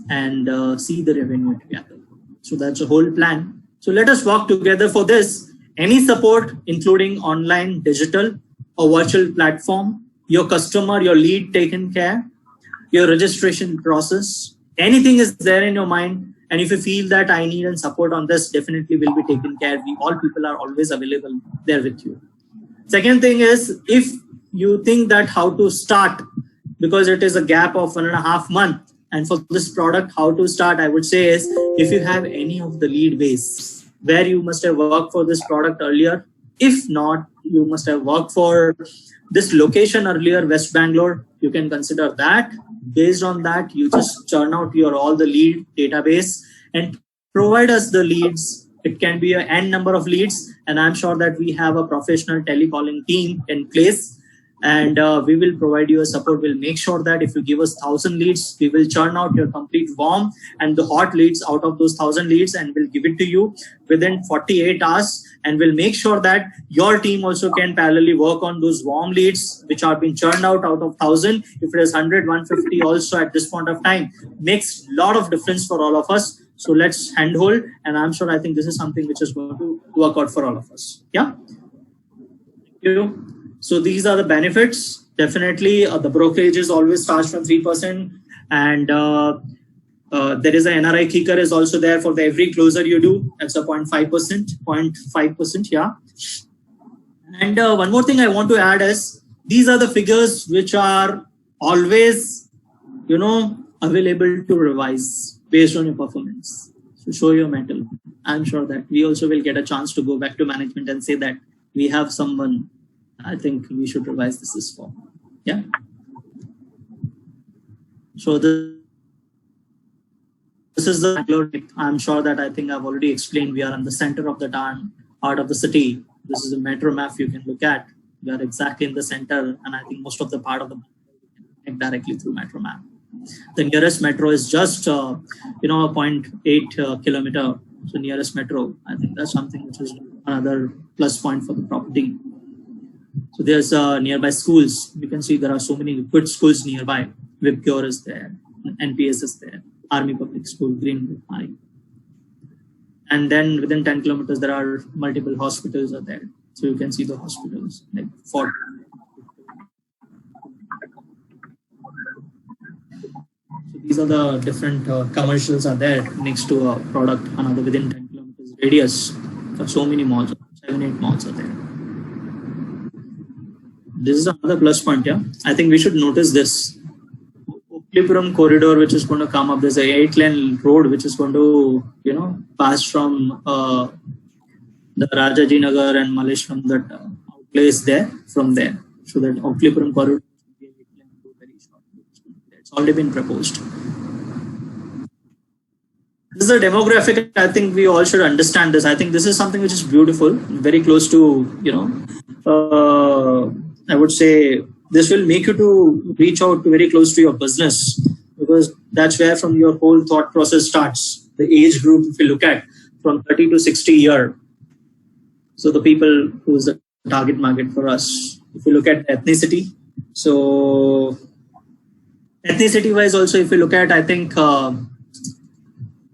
and see the revenue together. So that's the whole plan. So let us work together for this. Any support, including online, digital, a virtual platform, your customer, your lead taken care, your registration process, anything is there in your mind. And if you feel that I need and support on this, definitely will be taken care. We all people are always available there with you. Second thing is, if you think that how to start, because it is a gap of 1.5 months, and for this product, how to start, I would say is, if you have any of the lead base where you must have worked for this product earlier, if not, you must have worked for this location earlier, West Bangalore, you can consider that. Based on that, you just churn out your all the lead database and provide us the leads. It can be an n number of leads, and I'm sure that we have a professional telecalling team in place, and we will provide you a support. We'll make sure that if you give us 1,000 leads, we will churn out your complete warm and the hot leads out of those 1,000 leads, and we'll give it to you within 48 hours. And we'll make sure that your team also can parallelly work on those warm leads which are being churned out of 1,000. If it is 100, 150 also at this point of time, makes a lot of difference for all of us. So let's handhold, and I'm sure I think this is something which is going to work out for all of us. Yeah. Thank you. So these are the benefits. Definitely, the brokerage is always starts from 3%, and there is a NRI kicker is also there for the every closer you do. That's a 0.5%. Yeah. And one more thing I want to add is, these are the figures which are always, available to revise based on your performance. So show your mettle. I'm sure that we also will get a chance to go back to management and say that we have someone I think we should revise this for. Yeah. So this is the Bangalore. I'm sure that I think I've already explained. We are in the center of the town, heart of the city. This is a metro map you can look at. We are exactly in the center, and I think most of the part of the connect directly through metro map. The nearest metro is just 0.8 kilometer. So nearest metro. I think that's something which is another plus point for the property. So there's nearby schools. You can see there are so many good schools nearby. Wipcure is there, NPS is there, Army Public School, Greenwood High. And then within 10 kilometers, there are multiple hospitals are there. So you can see the hospitals like Fort. So these these are the different commercials are there next to a product, another within 10 kilometers radius. For so many malls, 7, 8 malls are there. This is another plus point. Yeah, I think we should notice this. Oaklipuram corridor, which is going to come up. There's a 8-lane road which is going to, pass from the Rajaji Nagar and Malleshwaram, that place there from there. So that Oaklipuram corridor will be a 8-lane road very short. It's already been proposed. This is a demographic. I think we all should understand this. I think this is something which is beautiful, very close to, I would say this will make you to reach out very close to your business, because that's where from your whole thought process starts. The age group, if you look at from 30 to 60 year. So the people who is the target market for us. If you look at ethnicity, so ethnicity wise also, if you look at, I think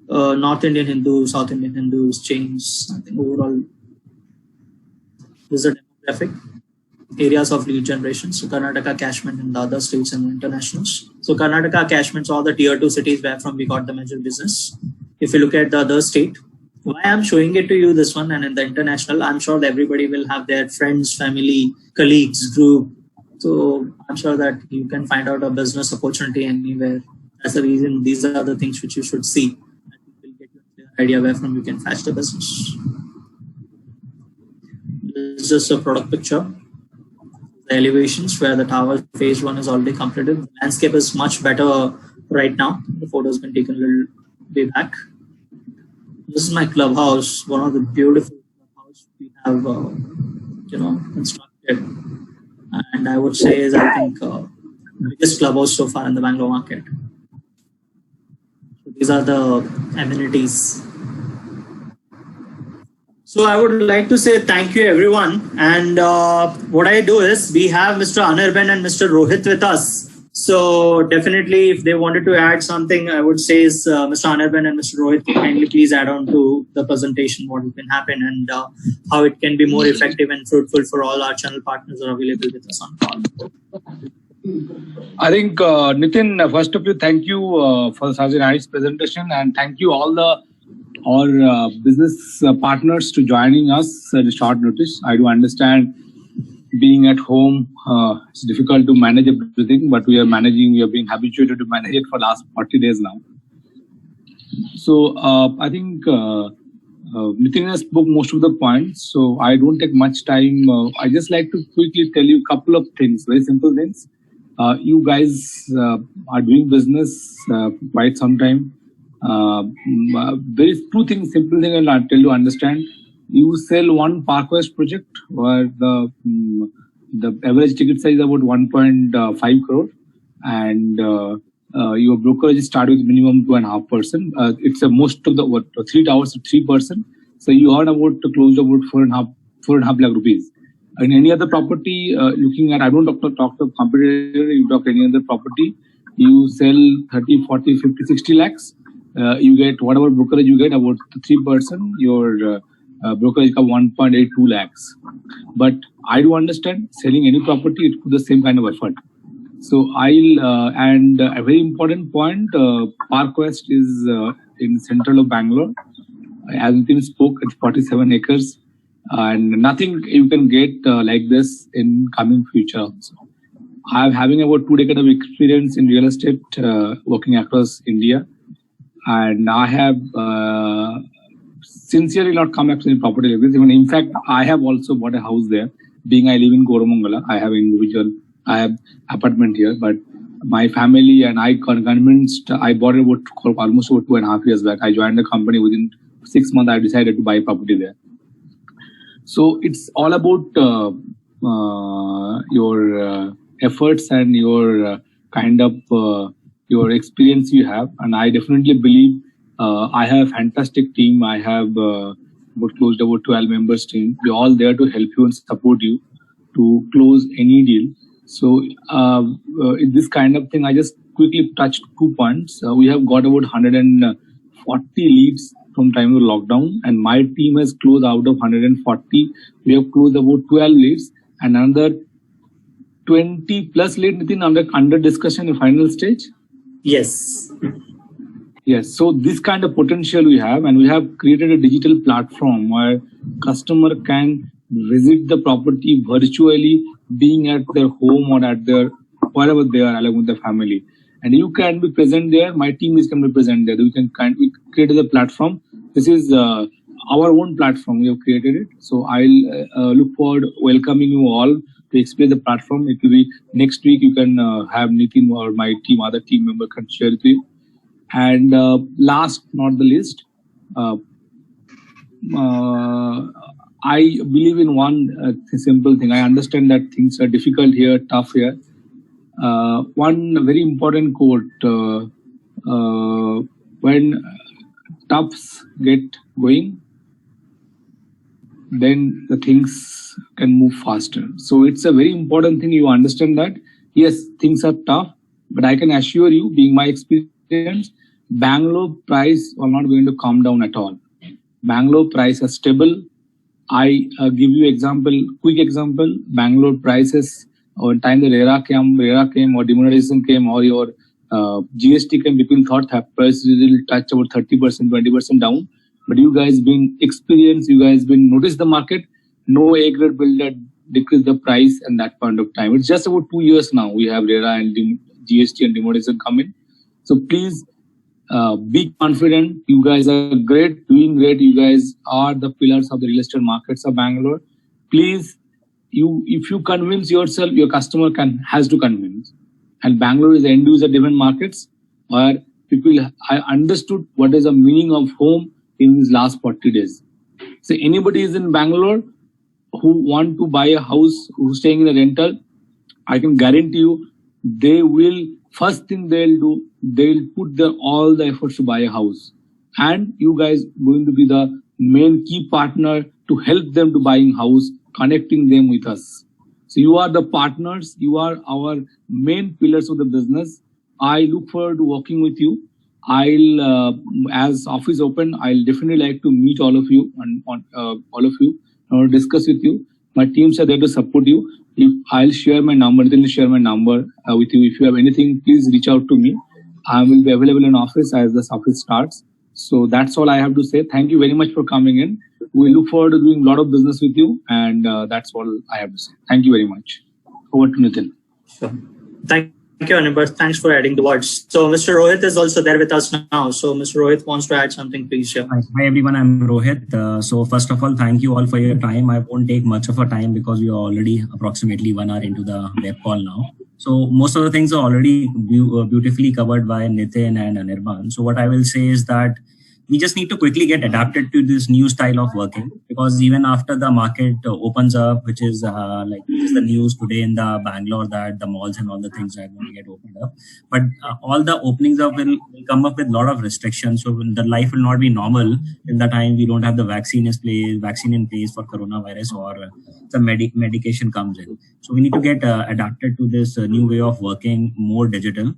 North Indian Hindus, South Indian Hindus change. I think overall this is a demographic. Areas of lead generation. So Karnataka catchment and the other states and internationals. So Karnataka catchments, all the tier 2 cities where from we got the major business. If you look at the other state, why I'm showing it to you this one, and in the international, I'm sure that everybody will have their friends, family, colleagues, group. So I'm sure that you can find out a business opportunity anywhere. That's the reason these are the things which you should see. And you will get your idea where from you can fetch the business. This is just a product picture. The elevations where the tower phase 1 is already completed. The landscape is much better right now. The photo has been taken a little way back. This is my clubhouse, one of the beautiful clubhouses we have, constructed. And I would say is, I think, the biggest clubhouse so far in the Bangalore market. So these are the amenities. So I would like to say thank you, everyone. And what I do is we have Mr. Anirban and Mr. Rohit with us. So definitely, if they wanted to add something, I would say is Mr. Anirban and Mr. Rohit, kindly please add on to the presentation what can happen and how it can be more effective and fruitful for all our channel partners who are available with us on call. I think, Nitin, first of all, thank you for such a nice presentation, and thank you all our business partners to joining us at a short notice. I do understand being at home, it's difficult to manage everything, but we are managing. We are being habituated to manage it for last 40 days now. So I think Nitin has spoke most of the points, so I don't take much time. I just like to quickly tell you a couple of things, very simple things. You guys are doing business quite some time. There is two things, simple thing I'll tell you understand. You sell one Parkwest project where the average ticket size is about 1.5 crore, and your brokerage start with minimum 2.5%. It's a most of the 3 towers to 3%. So you earn about close to about 4.5 lakh rupees. In any other property, looking at, I don't talk to competitor, you talk any other property, you sell 30, 40, 50, 60 lakhs. You get whatever brokerage you get about 3%. Your brokerage income 1.82 lakhs. But I do understand selling any property, it put the same kind of effort. So and a very important point, Parkwest is in central of Bangalore. As Nitin spoke, it's 47 acres. And nothing you can get like this in coming future also. I'm having about 2 decades of experience in real estate, working across India. And I have sincerely not come back to any property like this. Even in fact, I have also bought a house there. Being I live in Koramangala, I have apartment here. But my family and I convinced, I bought it almost about 2.5 years back. I joined the company within 6 months. I decided to buy property there. So it's all about your efforts and your kind of your experience you have. And I definitely believe I have a fantastic team. I have about 12 members team. We're all there to help you and support you to close any deal. So in this kind of thing, I just quickly touched 2 points. We have got about 140 leads from time of lockdown, and my team has closed out of 140. We have closed about 12 leads, and another 20 plus lead Nitin under discussion in final stage. Yes. Yes, so this kind of potential we have, and we have created a digital platform where customer can visit the property virtually, being at their home or at their wherever they are along with the family. And you can be present there. My team is can be present there. We created the platform. This is our own platform. We have created it. So I'll look forward welcoming you all to explain the platform. It will be next week. You can have Nitin or my team, other team member can share with you. And last, not the least, I believe in one simple thing. I understand that things are difficult here, tough here. One very important quote, when toughs get going, then the things can move faster. So it's a very important thing you understand that, yes, things are tough, but I can assure you, being my experience, Bangalore price are not going to come down at all. Bangalore price are stable. I give you quick example. Bangalore prices, or time the RERA came, or demonetization came, or your GST came, people thought that price will touch about 30%, 20% down. But you guys been experienced, you guys been noticed the market. No A grade builder decreased the price at that point of time. It's just about 2 years now. We have RERA and GST and demonetization coming. So please be confident. You guys are great, doing great. You guys are the pillars of the real estate markets of Bangalore. Please, if you convince yourself, your customer has to convince. And Bangalore is the end user driven markets where I understood what is the meaning of home in these last 40 days. So anybody is in Bangalore who want to buy a house, who's staying in a rental, I can guarantee you, they will, first thing they'll do, they'll put all the efforts to buy a house. And you guys going to be the main key partner to help them to buying house, connecting them with us. So you are the partners, you are our main pillars of the business. I look forward to working with you. I'll, as office open, I'll definitely like to meet all of you and all of you, or discuss with you. My teams are there to support you. I'll share my number, then share my number with you. If you have anything, please reach out to me. I will be available in office as this office starts. So that's all I have to say. Thank you very much for coming in. We look forward to doing a lot of business with you. And that's all I have to say. Thank you very much. Over to Nitin. Sure. Thank you, Anirban. Thanks for adding the words. So Mr. Rohit is also there with us now. So Mr. Rohit wants to add something, please share. Hi everyone, I'm Rohit. So first of all, thank you all for your time. I won't take much of a time because we are already approximately 1 hour into the web call now. So most of the things are already beautifully covered by Nitin and Anirban. So what I will say is that we just need to quickly get adapted to this new style of working, because even after the market opens up, which is the news today in the Bangalore that the malls and all the things are going to get opened up, but all the openings up will come up with a lot of restrictions. So the life will not be normal till the time we don't have the vaccine in place for coronavirus, or the medication comes in. So we need to get adapted to this new way of working, more digital.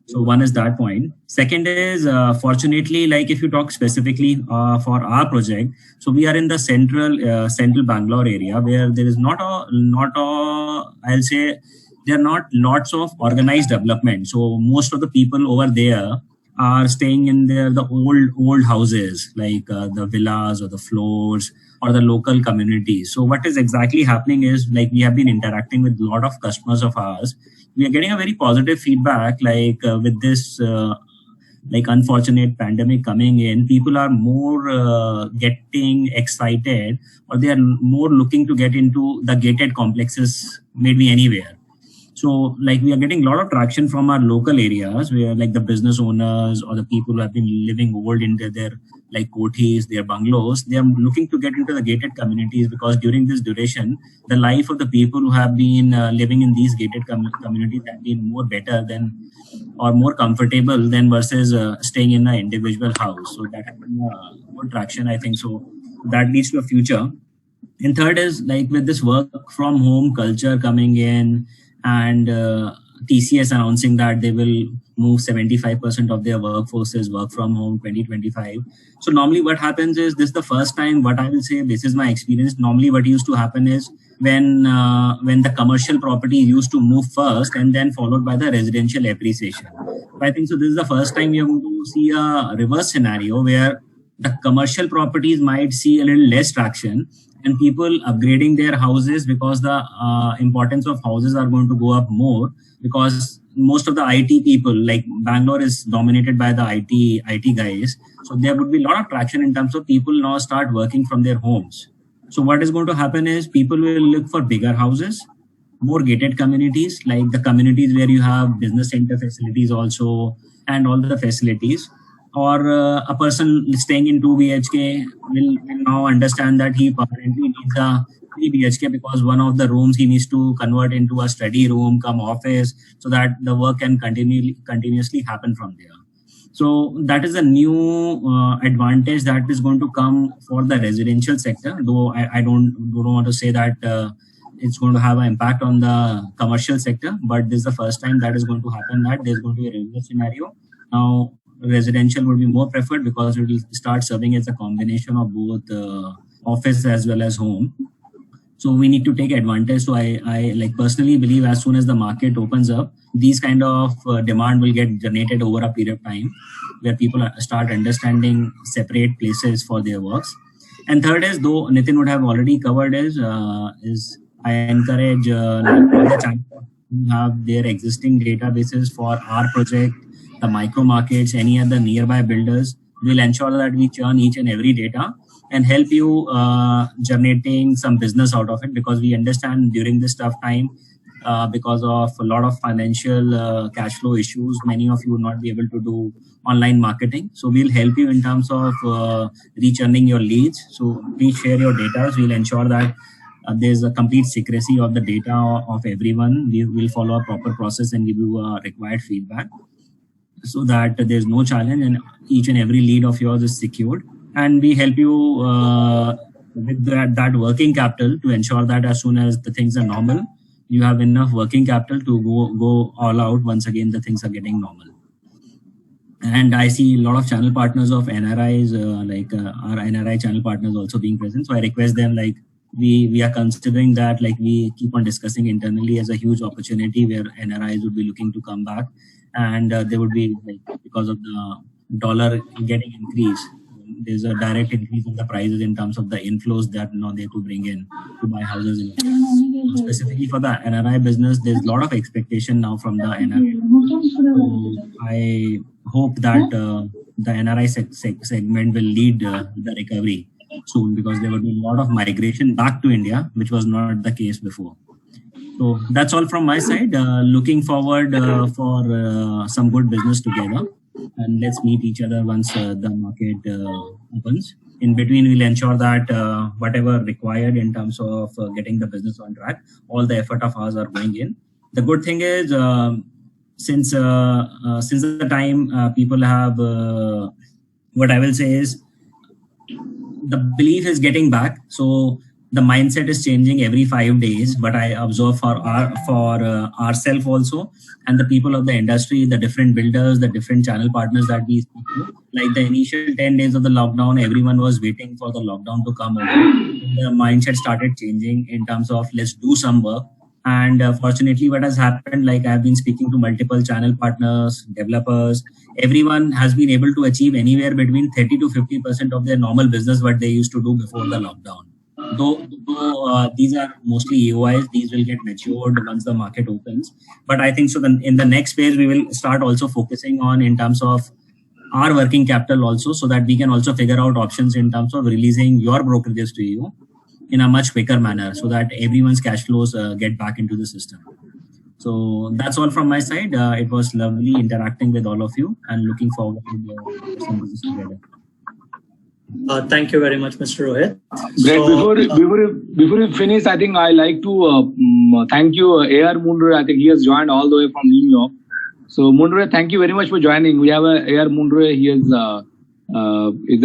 So one is that point. Second is, fortunately, like if you talk specifically for our project, so we are in the central Bangalore area where there is I'll say there are not lots of organized development. So most of the people over there are staying in the old houses, like the villas or the floors or the local communities. So what is exactly happening is, like, we have been interacting with a lot of customers of ours. We are getting a very positive feedback, with this unfortunate pandemic coming in, people are more getting excited, or they are more looking to get into the gated complexes, maybe anywhere. So we are getting a lot of traction from our local areas where the business owners or the people who have been living old into their kothis, their bungalows, they are looking to get into the gated communities, because during this duration, the life of the people who have been living in these gated communities have been more better than, or more comfortable than, versus staying in an individual house. So that has been good traction, I think. So that leads to a future. And third is, with this work from home culture coming in, and TCS announcing that they will move 75% of their workforces work from home 2025. So normally what happens is, this is the first time, what I will say, this is my experience. Normally what used to happen is, when the commercial property used to move first and then followed by the residential appreciation. I think so this is the first time we are going to see a reverse scenario where the commercial properties might see a little less traction, and people upgrading their houses, because the importance of houses are going to go up more, because most of the IT people, like Bangalore is dominated by the IT guys. So there would be a lot of traction in terms of people now start working from their homes. So what is going to happen is, people will look for bigger houses, more gated communities, like the communities where you have business center facilities also, and all the facilities. Or a person staying in 2 BHK will now understand that he apparently needs a 3 BHK, because one of the rooms he needs to convert into a study room come office, so that the work can continuously happen from there. So that is a new advantage that is going to come for the residential sector. Though I don't want to say that it's going to have an impact on the commercial sector, but this is the first time that is going to happen, that there's going to be a reverse scenario. Now, residential would be more preferred, because it will start serving as a combination of both office as well as home. So we need to take advantage. So I like personally believe, as soon as the market opens up, these kind of demand will get generated over a period of time, where people start understanding separate places for their works. And third is, though Nitin would have already covered, is I encourage all the channels who have their existing databases for our project, the micro markets, any other nearby builders. We'll ensure that we churn each and every data and help you generating some business out of it, because we understand during this tough time, because of a lot of financial cash flow issues, many of you will not be able to do online marketing. So we'll help you in terms of re-churning your leads. So please share your data. We'll ensure that there's a complete secrecy of the data of everyone. We will follow a proper process and give you required feedback, so that there's no challenge and each and every lead of yours is secured. And we help you with that working capital to ensure that as soon as the things are normal, you have enough working capital to go all out once again the things are getting normal. And I see a lot of channel partners of NRIs, our NRI channel partners also being present. So I request them, like, we are considering that, like, we keep on discussing internally as a huge opportunity where NRIs would be looking to come back, and there would be, like, because of the dollar getting increased, there's a direct increase in the prices in terms of the inflows that now they could bring in to buy houses in India. Specifically for the NRI business, there's a lot of expectation now from the NRI. So I hope that the NRI segment will lead the recovery soon, because there will be a lot of migration back to India, which was not the case before. So that's all from my side. Looking forward for some good business together, and let's meet each other once the market opens. In between, we'll ensure that whatever required in terms of getting the business on track, all the effort of ours are going in. The good thing is, since the time people have, what I will say is, the belief is getting back. So the mindset is changing every 5 days. But I observe for ourselves also, and the people of the industry, the different builders, the different channel partners that we speak to. Like the initial 10 days of the lockdown, everyone was waiting for the lockdown to come over. The mindset started changing in terms of, let's do some work. And fortunately, what has happened, like I've been speaking to multiple channel partners, developers, everyone has been able to achieve anywhere between 30 to 50% of their normal business what they used to do before the lockdown. Though these are mostly EOIs, these will get matured once the market opens. But I think so in the next phase, we will start also focusing on in terms of our working capital also, so that we can also figure out options in terms of releasing your brokerages to you in a much quicker manner, so that everyone's cash flows get back into the system. So that's all from my side. It was lovely interacting with all of you, and looking forward to some business together. Thank you very much, Mr. Rohit. Great. Before we finish, I think I like to thank you, A.R. Mundre. I think he has joined all the way from New York. So Mundre, thank you very much for joining. We have A.R. Mundre. He is a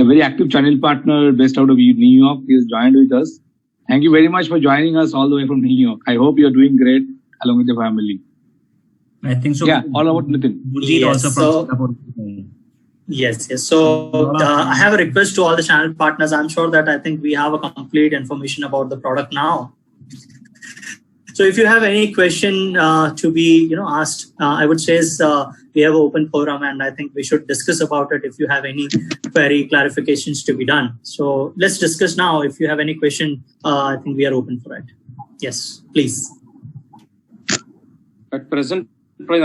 very active channel partner based out of New York. He has joined with us. Thank you very much for joining us all the way from New York. I hope you are doing great along with your family. I think so. Yeah, all about Nitin. Gurjeet Yes, also so- from Yes. So I have a request to all the channel partners. I'm sure that I think we have a complete information about the product now. So if you have any question to be asked, I would say we have an open forum, and I think we should discuss about it. If you have any query clarifications to be done, so let's discuss now. If you have any question, I think we are open for it. Yes, please. At present price,